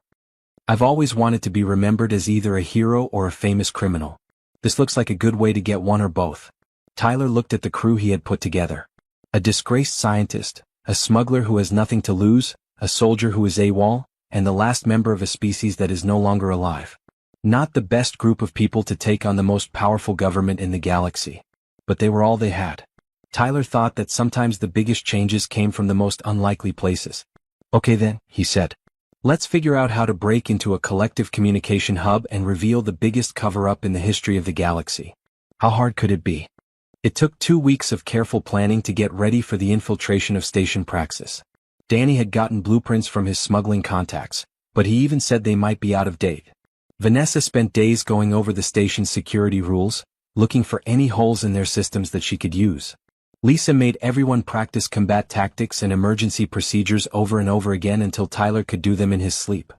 I've always wanted to be remembered as either a hero or a famous criminal. This looks like a good way to get one or both. Tyler looked at the crew he had put together. A disgraced scientist, a smuggler who has nothing to lose, a soldier who is AWOL, and the last member of a species that is no longer alive. Not the best group of people to take on the most powerful government in the galaxy. But they were all they had. Tyler thought that sometimes the biggest changes came from the most unlikely places. Okay then, he said. Let's figure out how to break into a collective communication hub and reveal the biggest cover-up in the history of the galaxy. How hard could it be? It took 2 weeks of careful planning to get ready for the infiltration of Station Praxis. Danny had gotten blueprints from his smuggling contacts, but he even said they might be out of date. Vanessa spent days going over the station's security rules, looking for any holes in their systems that she could use. Lisa made everyone practice combat tactics and emergency procedures over and over again until Tyler could do them in his sleep.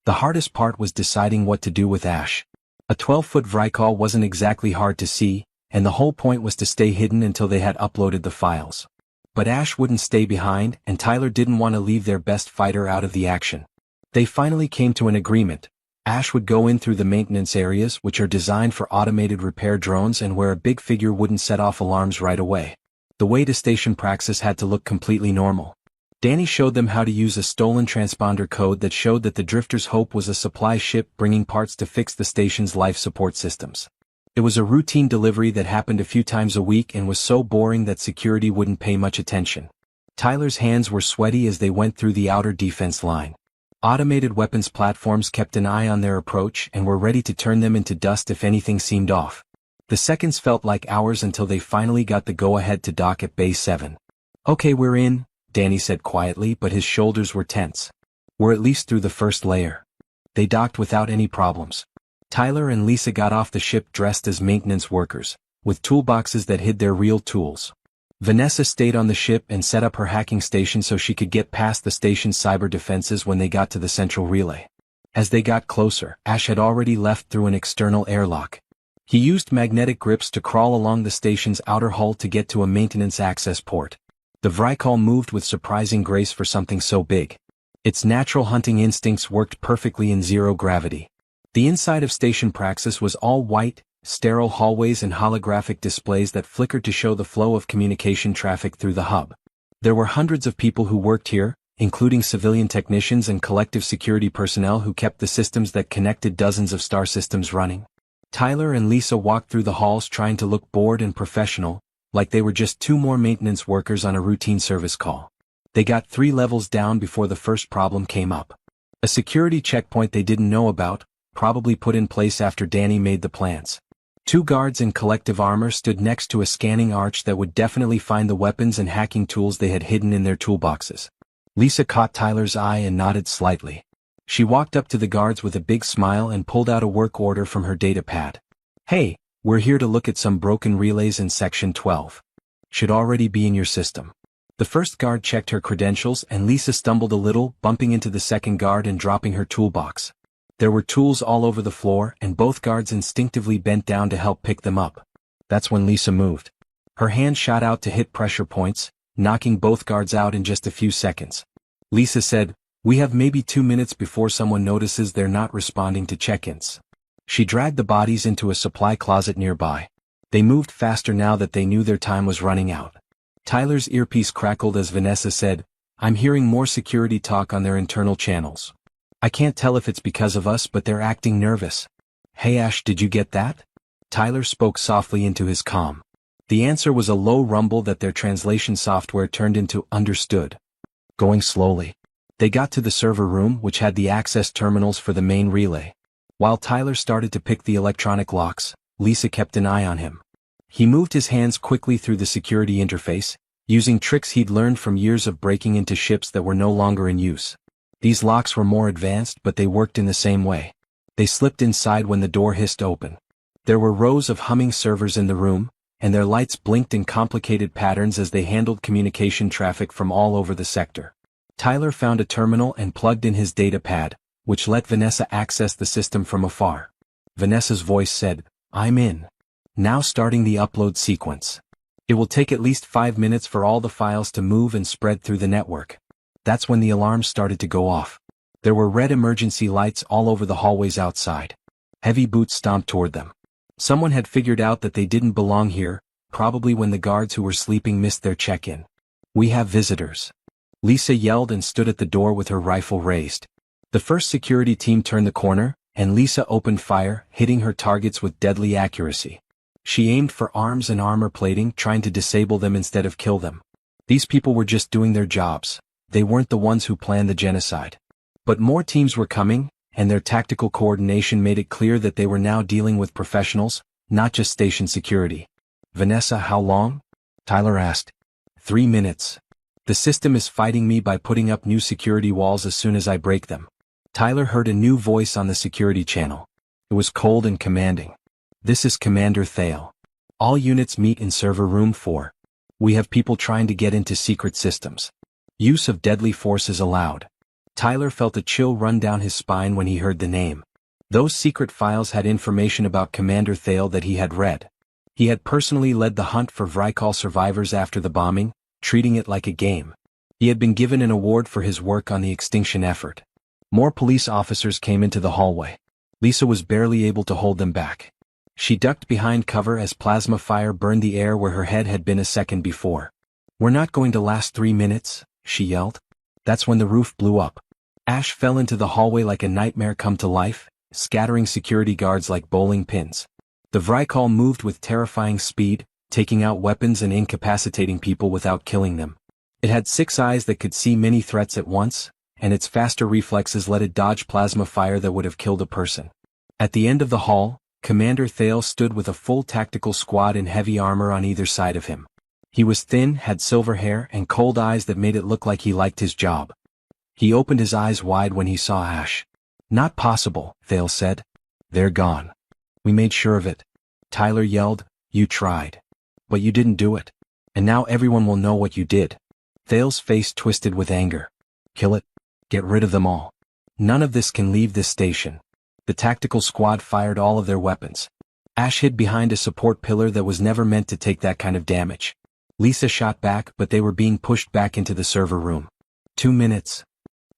The hardest part was deciding what to do with Ash. A 12-foot Vrykal wasn't exactly hard to see, and the whole point was to stay hidden until they had uploaded the files. But Ash wouldn't stay behind, and Tyler didn't want to leave their best fighter out of the action. They finally came to an agreement. Ash would go in through the maintenance areas, which are designed for automated repair drones and where a big figure wouldn't set off alarms right away. The way to station praxis had to look completely normal. Danny showed them how to use a stolen transponder code that showed that the Drifter's Hope was a supply ship bringing parts to fix the station's life support systems. It was a routine delivery that happened a few times a week and was so boring that security wouldn't pay much attention. Tyler's hands were sweaty as they went through the outer defense line. Automated weapons platforms kept an eye on their approach and were ready to turn them into dust if anything seemed off. The seconds felt like hours until they finally got the go-ahead to dock at Bay 7. "Okay, we're in," Danny said quietly, but his shoulders were tense. "We're at least through the first layer." They docked without any problems. Tyler and Lisa got off the ship dressed as maintenance workers, with toolboxes that hid their real tools. Vanessa stayed on the ship and set up her hacking station so she could get past the station's cyber defenses when they got to the central relay. As they got closer, Ash had already left through an external airlock. He used magnetic grips to crawl along the station's outer hull to get to a maintenance access port. The Vrykal moved with surprising grace for something so big. Its natural hunting instincts worked perfectly in zero gravity. The inside of Station Praxis was all white, sterile hallways and holographic displays that flickered to show the flow of communication traffic through the hub. There were hundreds of people who worked here, including civilian technicians and collective security personnel who kept the systems that connected dozens of star systems running. Tyler and Lisa walked through the halls trying to look bored and professional, like they were just two more maintenance workers on a routine service call. They got 3 levels down before the first problem came up. A security checkpoint they didn't know about, probably put in place after Danny made the plans. 2 guards in collective armor stood next to a scanning arch that would definitely find the weapons and hacking tools they had hidden in their toolboxes. Lisa caught Tyler's eye and nodded slightly. She walked up to the guards with a big smile and pulled out a work order from her datapad. "Hey, we're here to look at some broken relays in Section 12. Should already be in your system." The first guard checked her credentials and Lisa stumbled a little, bumping into the second guard and dropping her toolbox. There were tools all over the floor and both guards instinctively bent down to help pick them up. That's when Lisa moved. Her hand shot out to hit pressure points, knocking both guards out in just a few seconds. Lisa said, "We have maybe 2 minutes before someone notices they're not responding to check-ins." She dragged the bodies into a supply closet nearby. They moved faster now that they knew their time was running out. Tyler's earpiece crackled as Vanessa said, "I'm hearing more security talk on their internal channels. I can't tell if it's because of us, but they're acting nervous." "Hey Ash, did you get that?" Tyler spoke softly into his comm. The answer was a low rumble that their translation software turned into "understood." Going slowly. They got to the server room, which had the access terminals for the main relay. While Tyler started to pick the electronic locks, Lisa kept an eye on him. He moved his hands quickly through the security interface, using tricks he'd learned from years of breaking into ships that were no longer in use. These locks were more advanced, but they worked in the same way. They slipped inside when the door hissed open. There were rows of humming servers in the room, and their lights blinked in complicated patterns as they handled communication traffic from all over the sector. Tyler found a terminal and plugged in his datapad, which let Vanessa access the system from afar. Vanessa's voice said, "I'm in. Now starting the upload sequence. It will take at least 5 minutes for all the files to move and spread through the network." That's when the alarms started to go off. There were red emergency lights all over the hallways outside. Heavy boots stomped toward them. Someone had figured out that they didn't belong here, probably when the guards who were sleeping missed their check-in. "We have visitors." Lisa yelled and stood at the door with her rifle raised. The first security team turned the corner, and Lisa opened fire, hitting her targets with deadly accuracy. She aimed for arms and armor plating, trying to disable them instead of kill them. These people were just doing their jobs. They weren't the ones who planned the genocide. But more teams were coming, and their tactical coordination made it clear that they were now dealing with professionals, not just station security. "Vanessa, how long?" Tyler asked. 3 minutes. "The system is fighting me by putting up new security walls as soon as I break them." Tyler heard a new voice on the security channel. It was cold and commanding. "This is Commander Thale. All units meet in server room 4. We have people trying to get into secret systems. Use of deadly force is allowed." Tyler felt a chill run down his spine when he heard the name. Those secret files had information about Commander Thale that he had read. He had personally led the hunt for Vrykal survivors after the bombing, treating it like a game. He had been given an award for his work on the extinction effort. More police officers came into the hallway. Lisa was barely able to hold them back. She ducked behind cover as plasma fire burned the air where her head had been a second before. "We're not going to last 3 minutes," she yelled. That's when the roof blew up. Ash fell into the hallway like a nightmare come to life, scattering security guards like bowling pins. The Vrykal moved with terrifying speed, taking out weapons and incapacitating people without killing them. It had 6 eyes that could see many threats at once, and its faster reflexes let it dodge plasma fire that would have killed a person. At the end of the hall, Commander Thale stood with a full tactical squad in heavy armor on either side of him. He was thin, had silver hair, and cold eyes that made it look like he liked his job. He opened his eyes wide when he saw Ash. "Not possible," Thale said. "They're gone. We made sure of it." Tyler yelled, "You tried. But you didn't do it. And now everyone will know what you did." Thale's face twisted with anger. "Kill it. Get rid of them all. None of this can leave this station." The tactical squad fired all of their weapons. Ash hid behind a support pillar that was never meant to take that kind of damage. Lisa shot back, but they were being pushed back into the server room. 2 minutes.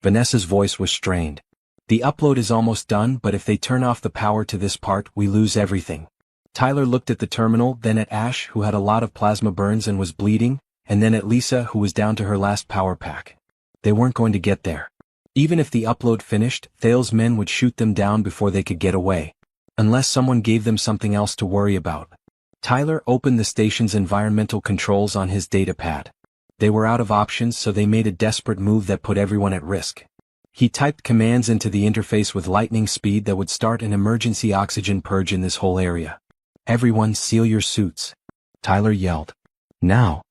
Vanessa's voice was strained. "The upload is almost done, but if they turn off the power to this part, we lose everything." Tyler looked at the terminal, then at Ash, who had a lot of plasma burns and was bleeding, and then at Lisa, who was down to her last power pack. They weren't going to get there. Even if the upload finished, Thale's men would shoot them down before they could get away. Unless someone gave them something else to worry about. Tyler opened the station's environmental controls on his datapad. They were out of options, so they made a desperate move that put everyone at risk. He typed commands into the interface with lightning speed that would start an emergency oxygen purge in this whole area. "Everyone seal your suits," Tyler yelled. "Now."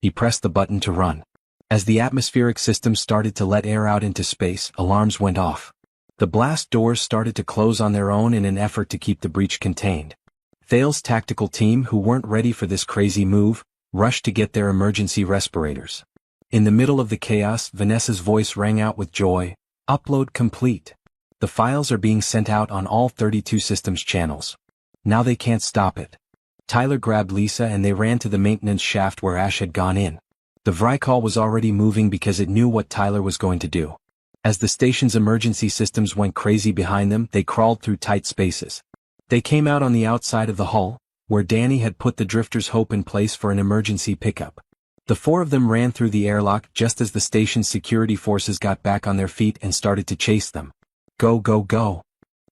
He pressed the button to run. As the atmospheric system started to let air out into space, alarms went off. The blast doors started to close on their own in an effort to keep the breach contained. Thale's tactical team, who weren't ready for this crazy move, rushed to get their emergency respirators. In the middle of the chaos, Vanessa's voice rang out with joy. "Upload complete. The files are being sent out on all 32 systems channels. Now they can't stop it." Tyler grabbed Lisa and they ran to the maintenance shaft where Ash had gone in. The Vrykal was already moving because it knew what Tyler was going to do. As the station's emergency systems went crazy behind them, they crawled through tight spaces. They came out on the outside of the hull, where Danny had put the Drifter's Hope in place for an emergency pickup. The 4 of them ran through the airlock just as the station's security forces got back on their feet and started to chase them. "Go, go, go,"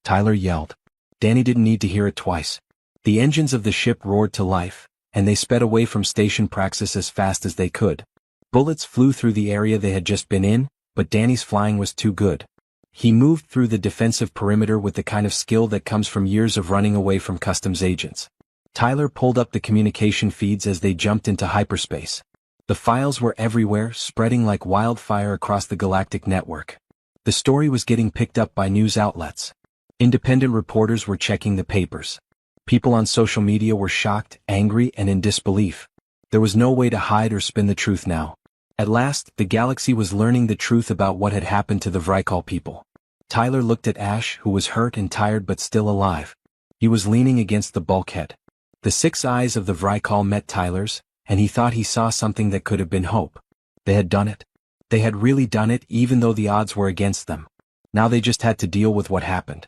Tyler yelled. Danny didn't need to hear it twice. The engines of the ship roared to life, and they sped away from Station Praxis as fast as they could. Bullets flew through the area they had just been in, but Danny's flying was too good. He moved through the defensive perimeter with the kind of skill that comes from years of running away from customs agents. Tyler pulled up the communication feeds as they jumped into hyperspace. The files were everywhere, spreading like wildfire across the galactic network. The story was getting picked up by news outlets. Independent reporters were checking the papers. People on social media were shocked, angry, and in disbelief. There was no way to hide or spin the truth now. At last, the galaxy was learning the truth about what had happened to the Vrykal people. Tyler looked at Ash, who was hurt and tired but still alive. He was leaning against the bulkhead. The 6 eyes of the Vrykal met Tyler's, and he thought he saw something that could have been hope. They had done it. They had really done it, even though the odds were against them. Now they just had to deal with what happened.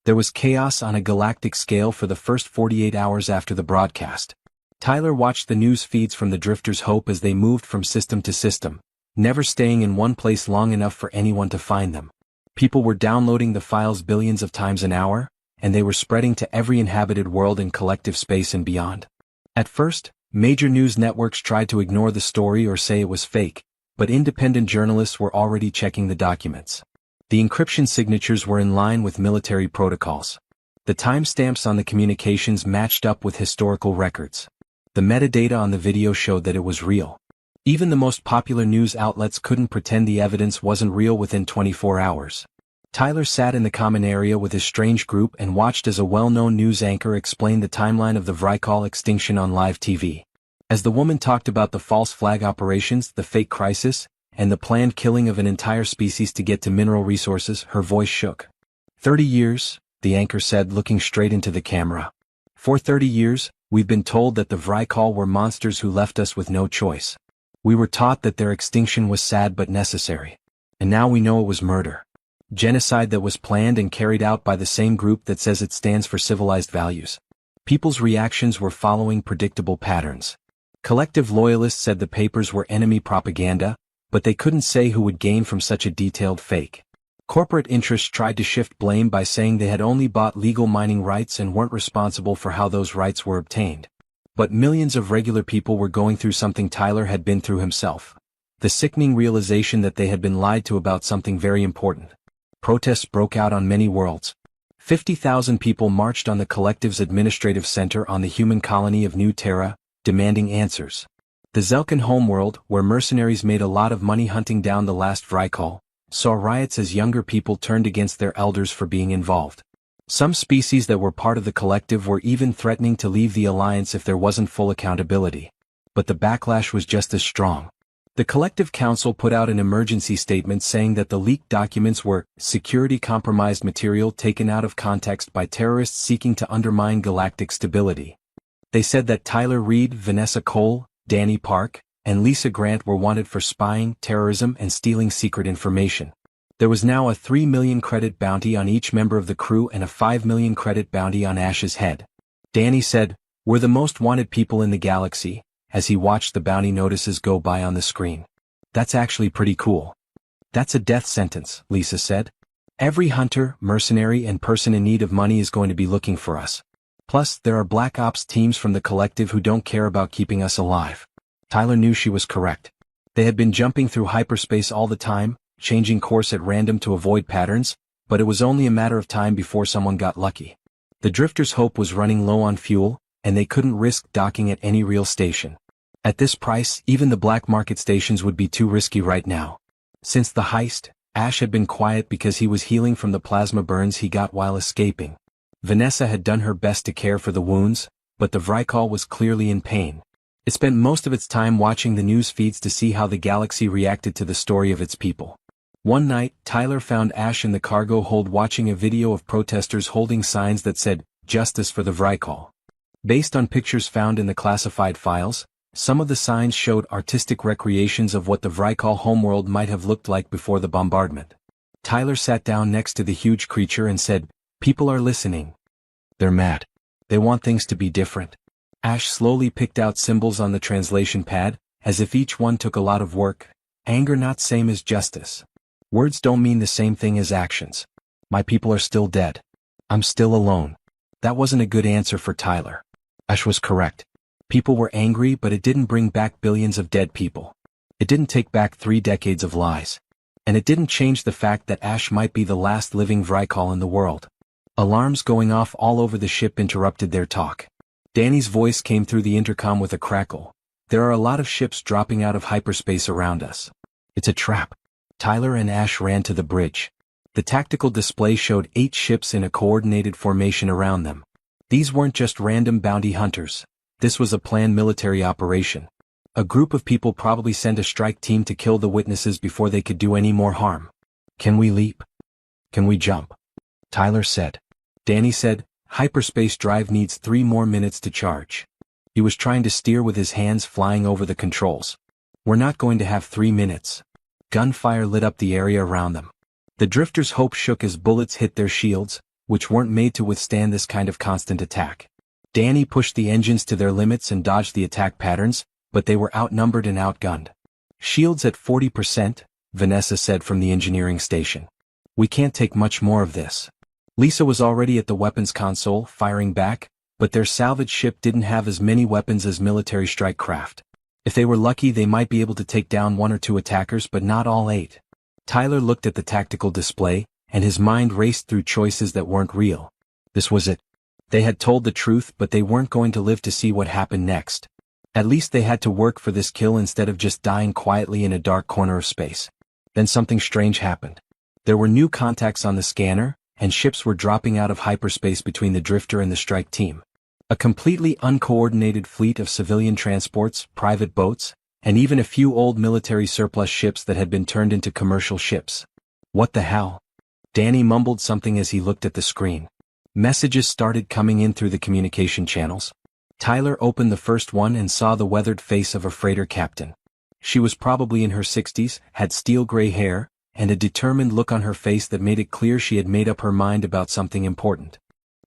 There was chaos on a galactic scale for the first 48 hours after the broadcast. Tyler watched the news feeds from the Drifter's Hope as they moved from system to system, never staying in one place long enough for anyone to find them. People were downloading the files billions of times an hour, and they were spreading to every inhabited world in collective space and beyond. At first, major news networks tried to ignore the story or say it was fake, but independent journalists were already checking the documents. The encryption signatures were in line with military protocols. The timestamps on the communications matched up with historical records. The metadata on the video showed that it was real. Even the most popular news outlets couldn't pretend the evidence wasn't real within 24 hours. Tyler sat in the common area with his strange group and watched as a well-known news anchor explained the timeline of the Vrykal extinction on live TV. As the woman talked about the false flag operations, the fake crisis, and the planned killing of an entire species to get to mineral resources. Her voice shook. 30 years, the anchor said, looking straight into the camera. For 30 years, we've been told that the Vrykal were monsters who left us with no choice. We were taught that their extinction was sad but necessary. And now we know it was murder. Genocide that was planned and carried out by the same group that says it stands for civilized values. People's reactions were following predictable patterns. Collective loyalists said the papers were enemy propaganda, but they couldn't say who would gain from such a detailed fake. Corporate interests tried to shift blame by saying they had only bought legal mining rights and weren't responsible for how those rights were obtained. But millions of regular people were going through something Tyler had been through himself. The sickening realization that they had been lied to about something very important. Protests broke out on many worlds. 50,000 people marched on the Collective's administrative center on the human colony of New Terra, demanding answers. The Zelkan homeworld, where mercenaries made a lot of money hunting down the last Vrykal, saw riots as younger people turned against their elders for being involved. Some species that were part of the Collective were even threatening to leave the Alliance if there wasn't full accountability. But the backlash was just as strong. The Collective Council put out an emergency statement saying that the leaked documents were security-compromised material taken out of context by terrorists seeking to undermine galactic stability. They said that Tyler Reed, Vanessa Cole, Danny Park, and Lisa Grant were wanted for spying, terrorism, and stealing secret information. There was now a 3 million credit bounty on each member of the crew and a 5 million credit bounty on Ash's head. Danny said, "We're the most wanted people in the galaxy," as he watched the bounty notices go by on the screen. "That's actually pretty cool." "That's a death sentence," Lisa said. "Every hunter, mercenary, and person in need of money is going to be looking for us. Plus, there are Black Ops teams from the Collective who don't care about keeping us alive." Tyler knew she was correct. They had been jumping through hyperspace all the time, changing course at random to avoid patterns, but it was only a matter of time before someone got lucky. The Drifters' hope was running low on fuel, and they couldn't risk docking at any real station. At this price, even the black market stations would be too risky right now. Since the heist, Ash had been quiet because he was healing from the plasma burns he got while escaping. Vanessa had done her best to care for the wounds, but the Vrykal was clearly in pain. It spent most of its time watching the news feeds to see how the galaxy reacted to the story of its people. One night, Tyler found Ash in the cargo hold watching a video of protesters holding signs that said, "Justice for the Vrykal." Based on pictures found in the classified files, some of the signs showed artistic recreations of what the Vrykal homeworld might have looked like before the bombardment. Tyler sat down next to the huge creature and said, "People are listening. They're mad. They want things to be different." Ash slowly picked out symbols on the translation pad, as if each one took a lot of work. "Anger not same as justice. Words don't mean the same thing as actions. My people are still dead. I'm still alone." That wasn't a good answer for Tyler. Ash was correct. People were angry, but it didn't bring back billions of dead people. It didn't take back 3 decades of lies. And it didn't change the fact that Ash might be the last living Vrykal in the world. Alarms going off all over the ship interrupted their talk. Danny's voice came through the intercom with a crackle. "There are a lot of ships dropping out of hyperspace around us. It's a trap." Tyler and Ash ran to the bridge. The tactical display showed 8 ships in a coordinated formation around them. These weren't just random bounty hunters. This was a planned military operation. A group of people probably sent a strike team to kill the witnesses before they could do any more harm. "Can we leap? Can we jump?" Tyler said. Danny said, "Hyperspace drive needs 3 more minutes to charge." He was trying to steer with his hands flying over the controls. "We're not going to have 3 minutes. Gunfire lit up the area around them. The Drifters' hope shook as bullets hit their shields, which weren't made to withstand this kind of constant attack. Danny pushed the engines to their limits and dodged the attack patterns, but they were outnumbered and outgunned. "Shields at 40%, Vanessa said from the engineering station. "We can't take much more of this." Lisa was already at the weapons console, firing back, but their salvage ship didn't have as many weapons as military strike craft. If they were lucky, they might be able to take down 1 or 2 attackers, but not all 8. Tyler looked at the tactical display, and his mind raced through choices that weren't real. This was it. They had told the truth, but they weren't going to live to see what happened next. At least they had to work for this kill instead of just dying quietly in a dark corner of space. Then something strange happened. There were new contacts on the scanner, and ships were dropping out of hyperspace between the Drifter and the strike team. A completely uncoordinated fleet of civilian transports, private boats, and even a few old military surplus ships that had been turned into commercial ships. What the hell? Danny mumbled something as he looked at the screen. Messages started coming in through the communication channels. Tyler opened the first one and saw the weathered face of a freighter captain. She was probably in her 60s, had steel gray hair, and a determined look on her face that made it clear she had made up her mind about something important.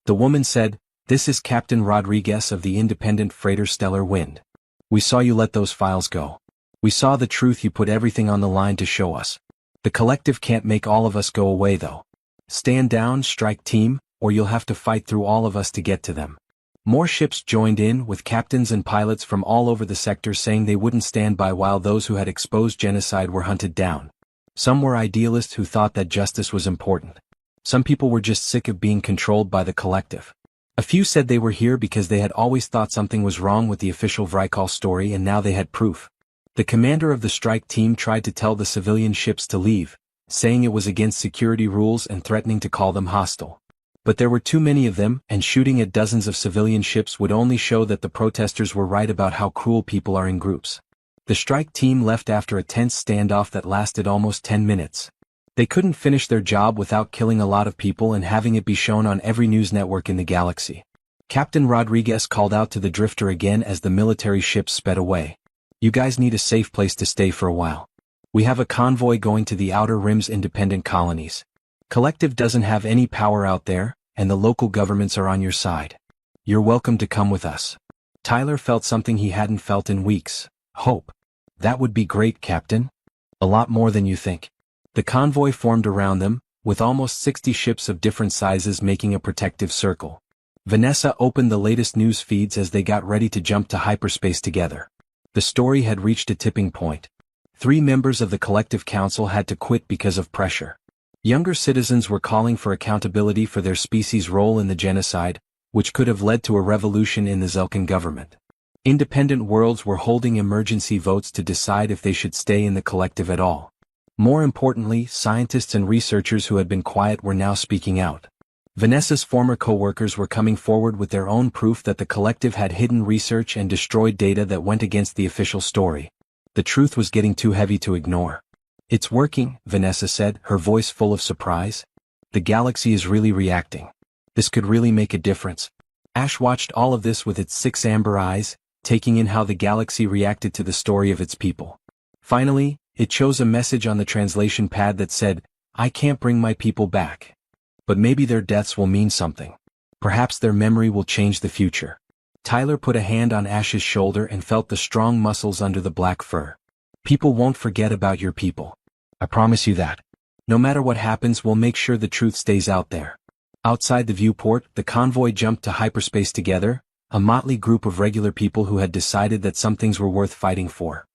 The woman said, "This is Captain Rodriguez of the independent freighter Stellar Wind. We saw you let those files go. We saw the truth, you put everything on the line to show us. The collective can't make all of us go away though. Stand down, strike team, or you'll have to fight through all of us to get to them." More ships joined in, with captains and pilots from all over the sector saying they wouldn't stand by while those who had exposed genocide were hunted down. Some were idealists who thought that justice was important. Some people were just sick of being controlled by the collective. A few said they were here because they had always thought something was wrong with the official Vrykal story and now they had proof. The commander of the strike team tried to tell the civilian ships to leave, saying it was against security rules and threatening to call them hostile. But there were too many of them, and shooting at dozens of civilian ships would only show that the protesters were right about how cruel people are in groups. The strike team left after a tense standoff that lasted almost 10 minutes. They couldn't finish their job without killing a lot of people and having it be shown on every news network in the galaxy. Captain Rodriguez called out to the drifter again as the military ships sped away. "You guys need a safe place to stay for a while. We have a convoy going to the Outer Rim's independent colonies. Collective doesn't have any power out there, and the local governments are on your side. You're welcome to come with us." Tyler felt something he hadn't felt in weeks. Hope. "That would be great, Captain. A lot more than you think." The convoy formed around them, with almost 60 ships of different sizes making a protective circle. Vanessa opened the latest news feeds as they got ready to jump to hyperspace together. The story had reached a tipping point. 3 members of the collective council had to quit because of pressure. Younger citizens were calling for accountability for their species' role in the genocide, which could have led to a revolution in the Zelkan government. Independent worlds were holding emergency votes to decide if they should stay in the collective at all. More importantly, scientists and researchers who had been quiet were now speaking out. Vanessa's former co-workers were coming forward with their own proof that the collective had hidden research and destroyed data that went against the official story. The truth was getting too heavy to ignore. "It's working," Vanessa said, her voice full of surprise. "The galaxy is really reacting. This could really make a difference." Ash watched all of this with its 6 amber eyes, taking in how the galaxy reacted to the story of its people. Finally, it chose a message on the translation pad that said, "I can't bring my people back. But maybe their deaths will mean something. Perhaps their memory will change the future." Tyler put a hand on Ash's shoulder and felt the strong muscles under the black fur. "People won't forget about your people. I promise you that. No matter what happens, we'll make sure the truth stays out there." Outside the viewport, the convoy jumped to hyperspace together, a motley group of regular people who had decided that some things were worth fighting for.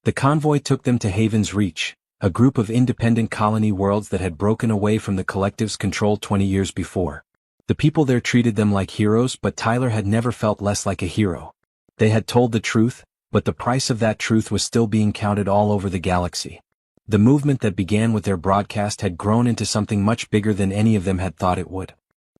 The convoy took them to Haven's Reach, a group of independent colony worlds that had broken away from the collective's control 20 years before. The people there treated them like heroes, but Tyler had never felt less like a hero. They had told the truth, but the price of that truth was still being counted all over the galaxy. The movement that began with their broadcast had grown into something much bigger than any of them had thought it would.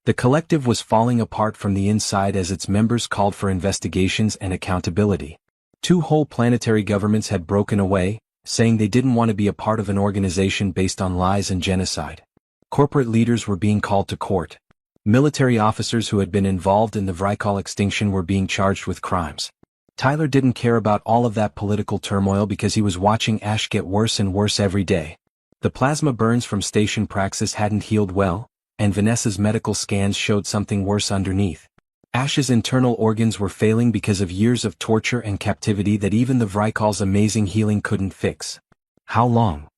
The collective was falling apart from the inside as its members called for investigations and accountability. 2 whole planetary governments had broken away, saying they didn't want to be a part of an organization based on lies and genocide. Corporate leaders were being called to court. Military officers who had been involved in the Vrykal extinction were being charged with crimes. Tyler didn't care about all of that political turmoil because he was watching Ash get worse and worse every day. The plasma burns from Station Praxis hadn't healed well, and Vanessa's medical scans showed something worse underneath. Ash's internal organs were failing because of years of torture and captivity that even the Vrykal's amazing healing couldn't fix. "How long?"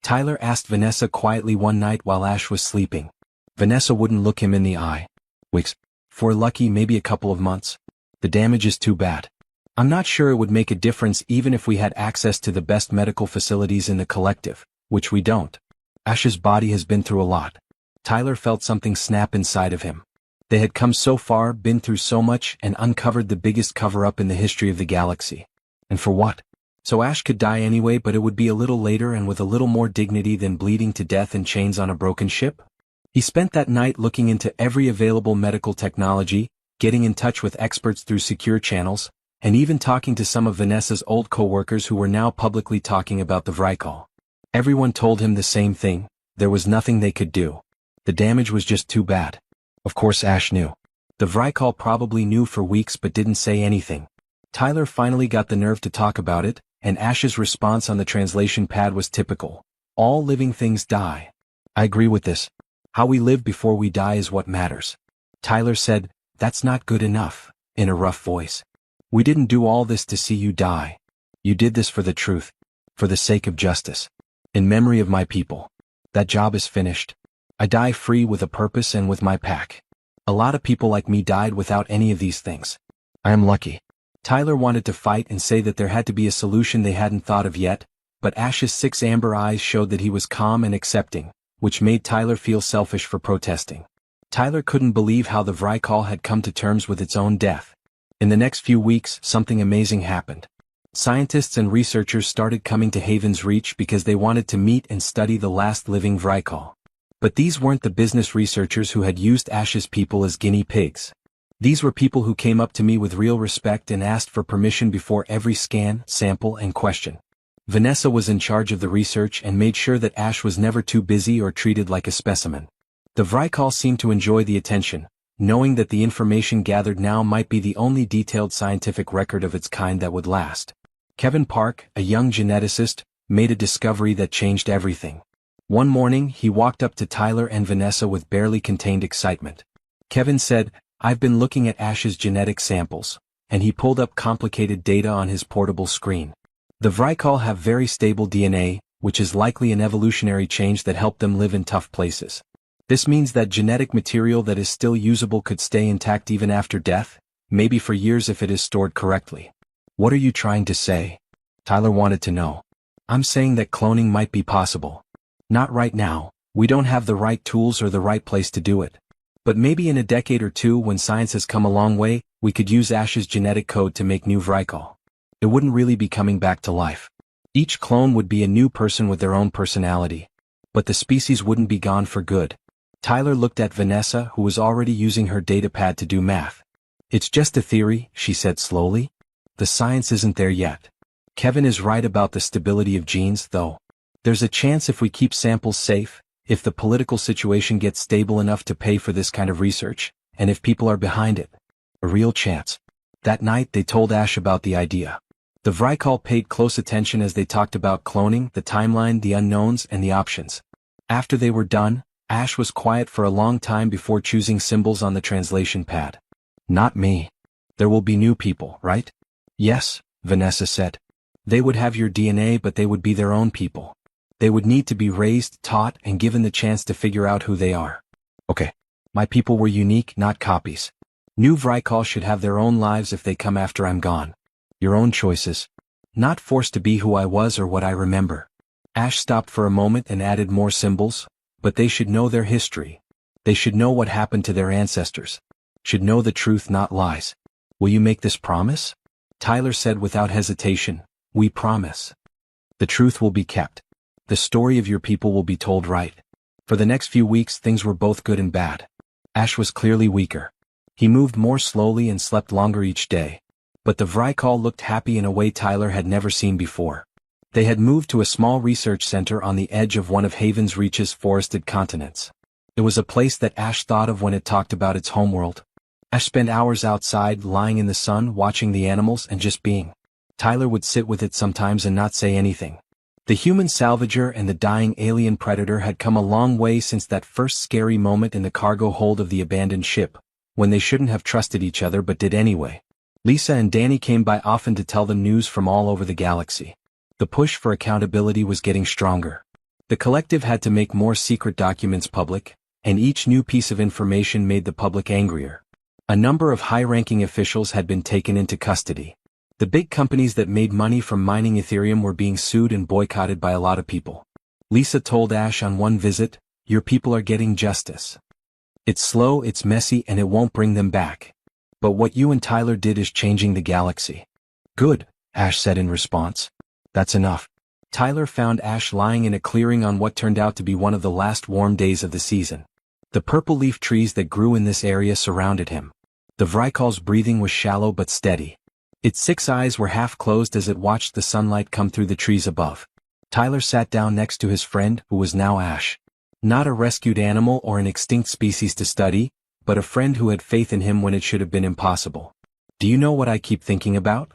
Tyler asked Vanessa quietly one night while Ash was sleeping. Vanessa wouldn't look him in the eye. "Weeks. For lucky, maybe a couple of months. The damage is too bad. I'm not sure it would make a difference even if we had access to the best medical facilities in the collective, which we don't. Ash's body has been through a lot." Tyler felt something snap inside of him. They had come so far, been through so much, and uncovered the biggest cover-up in the history of the galaxy. And for what? So Ash could die anyway, but it would be a little later and with a little more dignity than bleeding to death in chains on a broken ship? He spent that night looking into every available medical technology, getting in touch with experts through secure channels, and even talking to some of Vanessa's old co-workers who were now publicly talking about the Vrykol. Everyone told him the same thing: there was nothing they could do. The damage was just too bad. Of course Ash knew. The Vrykol probably knew for weeks but didn't say anything. Tyler finally got the nerve to talk about it, and Ash's response on the translation pad was typical. All living things die. I agree with this. How we live before we die is what matters. Tyler said, "That's not good enough," in a rough voice. "We didn't do all this to see you die. You did this for the truth. For the sake of justice. In memory of my people. That job is finished. I die free with a purpose and with my pack. A lot of people like me died without any of these things. I am lucky." Tyler wanted to fight and say that there had to be a solution they hadn't thought of yet, but Ash's 6 amber eyes showed that he was calm and accepting, which made Tyler feel selfish for protesting. Tyler couldn't believe how the Vrykol had come to terms with its own death. In the next few weeks, something amazing happened. Scientists and researchers started coming to Haven's Reach because they wanted to meet and study the last living Vrykol. But these weren't the business researchers who had used Ash's people as guinea pigs. These were people who came up to me with real respect and asked for permission before every scan, sample, and question. Vanessa was in charge of the research and made sure that Ash was never too busy or treated like a specimen. The Vrykol seemed to enjoy the attention, knowing that the information gathered now might be the only detailed scientific record of its kind that would last. Kevin Park, a young geneticist, made a discovery that changed everything. One morning he walked up to Tyler and Vanessa with barely contained excitement. Kevin said, "I've been looking at Ash's genetic samples," and he pulled up complicated data on his portable screen. The Vrykol have very stable DNA, which is likely an evolutionary change that helped them live in tough places. This means that genetic material that is still usable could stay intact even after death, maybe for years if it is stored correctly. "What are you trying to say?" Tyler wanted to know. "I'm saying that cloning might be possible. Not right now, we don't have the right tools or the right place to do it. But maybe in a decade or two when science has come a long way, we could use Ash's genetic code to make new Vrykol. It wouldn't really be coming back to life. Each clone would be a new person with their own personality. But the species wouldn't be gone for good." Tyler looked at Vanessa, who was already using her datapad to do math. "It's just a theory," she said slowly. "The science isn't there yet. Kevin is right about the stability of genes, though. There's a chance if we keep samples safe, if the political situation gets stable enough to pay for this kind of research, and if people are behind it. A real chance." That night they told Ash about the idea. The Vrykol paid close attention as they talked about cloning, the timeline, the unknowns, and the options. After they were done, Ash was quiet for a long time before choosing symbols on the translation pad. "Not me. There will be new people, right?" "Yes," Vanessa said. "They would have your DNA, but they would be their own people. They would need to be raised, taught, and given the chance to figure out who they are." "Okay. My people were unique, not copies. New Vrykol should have their own lives if they come after I'm gone. Your own choices. Not forced to be who I was or what I remember." Ash stopped for a moment and added more symbols, "but they should know their history. They should know what happened to their ancestors. Should know the truth, not lies. Will you make this promise?" Tyler said without hesitation, "We promise. The truth will be kept. The story of your people will be told right." For the next few weeks things were both good and bad. Ash was clearly weaker. He moved more slowly and slept longer each day. But the Vrykol looked happy in a way Tyler had never seen before. They had moved to a small research center on the edge of one of Haven's Reach's forested continents. It was a place that Ash thought of when it talked about its homeworld. Ash spent hours outside, lying in the sun, watching the animals and just being. Tyler would sit with it sometimes and not say anything. The human salvager and the dying alien predator had come a long way since that first scary moment in the cargo hold of the abandoned ship, when they shouldn't have trusted each other but did anyway. Lisa and Danny came by often to tell them news from all over the galaxy. The push for accountability was getting stronger. The collective had to make more secret documents public, and each new piece of information made the public angrier. A number of high-ranking officials had been taken into custody. The big companies that made money from mining Ethereum were being sued and boycotted by a lot of people. Lisa told Ash on one visit, "Your people are getting justice. It's slow, it's messy, and it won't bring them back. But what you and Tyler did is changing the galaxy." "Good," Ash said in response. "That's enough." Tyler found Ash lying in a clearing on what turned out to be one of the last warm days of the season. The purple leaf trees that grew in this area surrounded him. The Vrykol's breathing was shallow but steady. Its 6 eyes were half closed as it watched the sunlight come through the trees above. Tyler sat down next to his friend, who was now Ash. Not a rescued animal or an extinct species to study, but a friend who had faith in him when it should have been impossible. "Do you know what I keep thinking about?"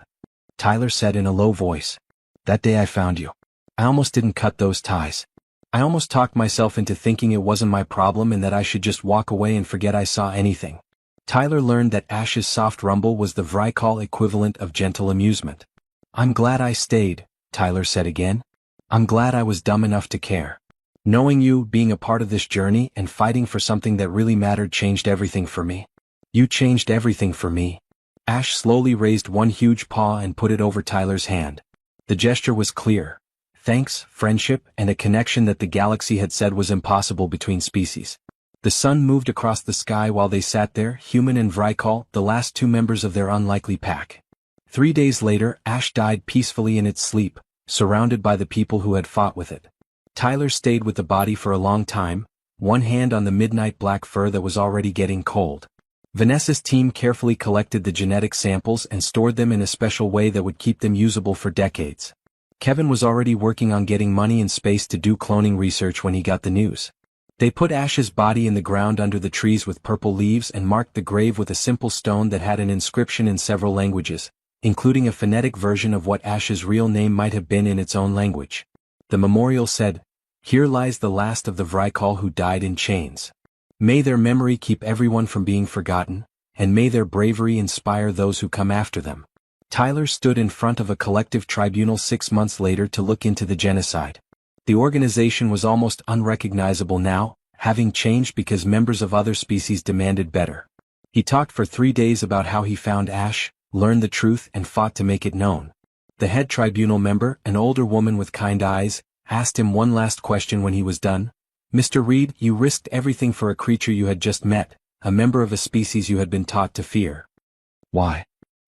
Tyler said in a low voice. "That day I found you. I almost didn't cut those ties. I almost talked myself into thinking it wasn't my problem and that I should just walk away and forget I saw anything." Tyler learned that Ash's soft rumble was the Vrykal equivalent of gentle amusement. "I'm glad I stayed," Tyler said again. "I'm glad I was dumb enough to care. Knowing you, being a part of this journey, and fighting for something that really mattered changed everything for me. You changed everything for me." Ash slowly raised one huge paw and put it over Tyler's hand. The gesture was clear. Thanks, friendship, and a connection that the galaxy had said was impossible between species. The sun moved across the sky while they sat there, human and Vrykal, the last 2 members of their unlikely pack. 3 days later, Ash died peacefully in its sleep, surrounded by the people who had fought with it. Tyler stayed with the body for a long time, one hand on the midnight black fur that was already getting cold. Vanessa's team carefully collected the genetic samples and stored them in a special way that would keep them usable for decades. Kevin was already working on getting money and space to do cloning research when he got the news. They put Ash's body in the ground under the trees with purple leaves and marked the grave with a simple stone that had an inscription in several languages, including a phonetic version of what Ash's real name might have been in its own language. The memorial said, "Here lies the last of the Vrykal who died in chains. May their memory keep everyone from being forgotten, and may their bravery inspire those who come after them." Tyler stood in front of a collective tribunal 6 months later to look into the genocide. The organization was almost unrecognizable now, having changed because members of other species demanded better. He talked for 3 days about how he found Ash, learned the truth and fought to make it known. The head tribunal member, an older woman with kind eyes, asked him one last question when he was done. "Mr. Reed, you risked everything for a creature you had just met, a member of a species you had been taught to fear. Why?"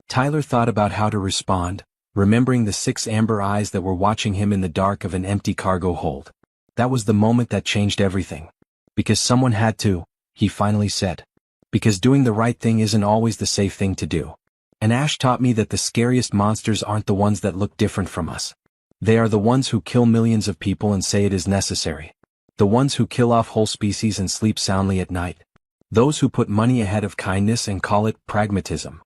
Tyler thought about how to respond, remembering the 6 amber eyes that were watching him in the dark of an empty cargo hold. That was the moment that changed everything. "Because someone had to," he finally said. "Because doing the right thing isn't always the safe thing to do. And Ash taught me that the scariest monsters aren't the ones that look different from us. They are the ones who kill millions of people and say it is necessary. The ones who kill off whole species and sleep soundly at night. Those who put money ahead of kindness and call it pragmatism."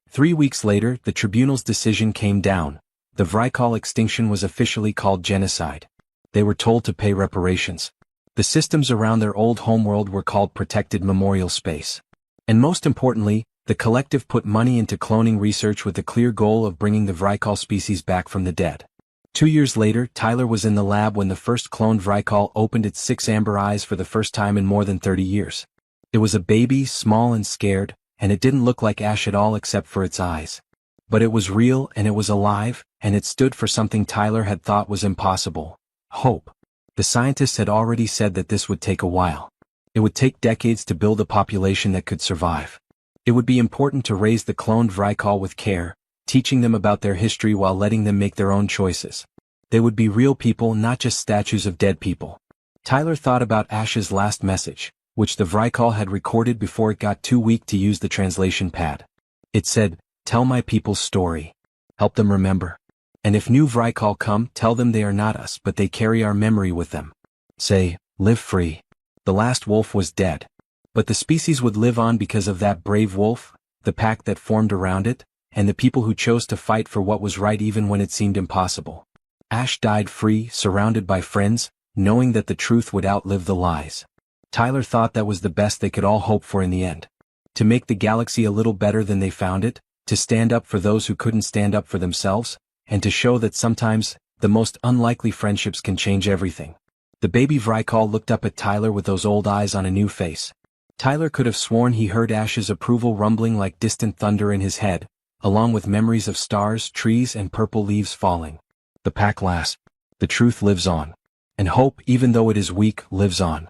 3 weeks later, the tribunal's decision came down. The Vrykal extinction was officially called genocide. They were told to pay reparations. The systems around their old homeworld were called protected memorial space. And most importantly, the collective put money into cloning research with the clear goal of bringing the Vrykal species back from the dead. 2 years later, Tyler was in the lab when the first cloned Vrykal opened its 6 amber eyes for the first time in more than 30 years. It was a baby, small and scared, and it didn't look like Ash at all except for its eyes. But it was real and it was alive, and it stood for something Tyler had thought was impossible: hope. The scientists had already said that this would take a while. It would take decades to build a population that could survive. It would be important to raise the cloned Vrykal with care, teaching them about their history while letting them make their own choices. They would be real people, not just statues of dead people. Tyler thought about Ash's last message, which the Vrykal had recorded before it got too weak to use the translation pad. It said, "Tell my people's story. Help them remember. And if new Vrykal come, tell them they are not us but they carry our memory with them. Say, live free." The last wolf was dead. But the species would live on because of that brave wolf, the pack that formed around it, and the people who chose to fight for what was right even when it seemed impossible. Ash died free, surrounded by friends, knowing that the truth would outlive the lies. Tyler thought that was the best they could all hope for in the end. To make the galaxy a little better than they found it, to stand up for those who couldn't stand up for themselves, and to show that sometimes, the most unlikely friendships can change everything. The baby Vrykal looked up at Tyler with those old eyes on a new face. Tyler could have sworn he heard Ash's approval rumbling like distant thunder in his head, along with memories of stars, trees, and purple leaves falling. The pack lasts. The truth lives on. And hope, even though it is weak, lives on.